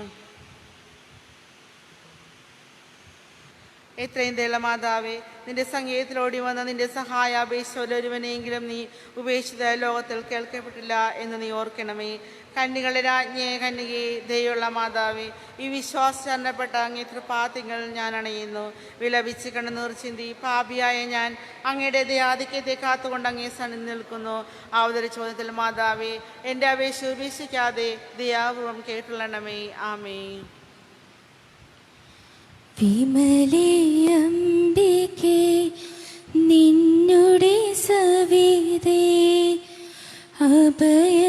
എത്രയും ദയുള്ള മാതാവേ, നിന്റെ സംഗീതത്തിലോടി വന്ന നിന്റെ സഹായ അപേക്ഷയിലൊരുവനെയെങ്കിലും നീ ഉപേക്ഷിത ലോകത്തിൽ കേൾക്കപ്പെട്ടില്ല എന്ന് നീ ഓർക്കണമേ. കന്യകളുടെ രാജ്ഞിയെ കന്യകയെ, ദയുള്ള മാതാവേ, ഈ വിശ്വാസചരണപ്പെട്ട അങ്ങേ തൃപ്പാത്തിങ്ങൾ ഞാൻ അണയുന്നു. വിലപിച്ച് കണ്ണുനീർ ചിന്തി പാപിയായ ഞാൻ അങ്ങയുടെ ദയാധിക്യത്തെ കാത്തുകൊണ്ട് അങ്ങേ സന്നിധി നിൽക്കുന്നു. അവതര ചോദ്യത്തിൽ മാതാവേ, എൻ്റെ അപേക്ഷ ഉപേക്ഷിക്കാതെ ദയാപൂർവം കേട്ടുള്ളണമേ. ആമേൻ. വിമലയംബികേ നിന്നുടെ സവിധേ അഭയ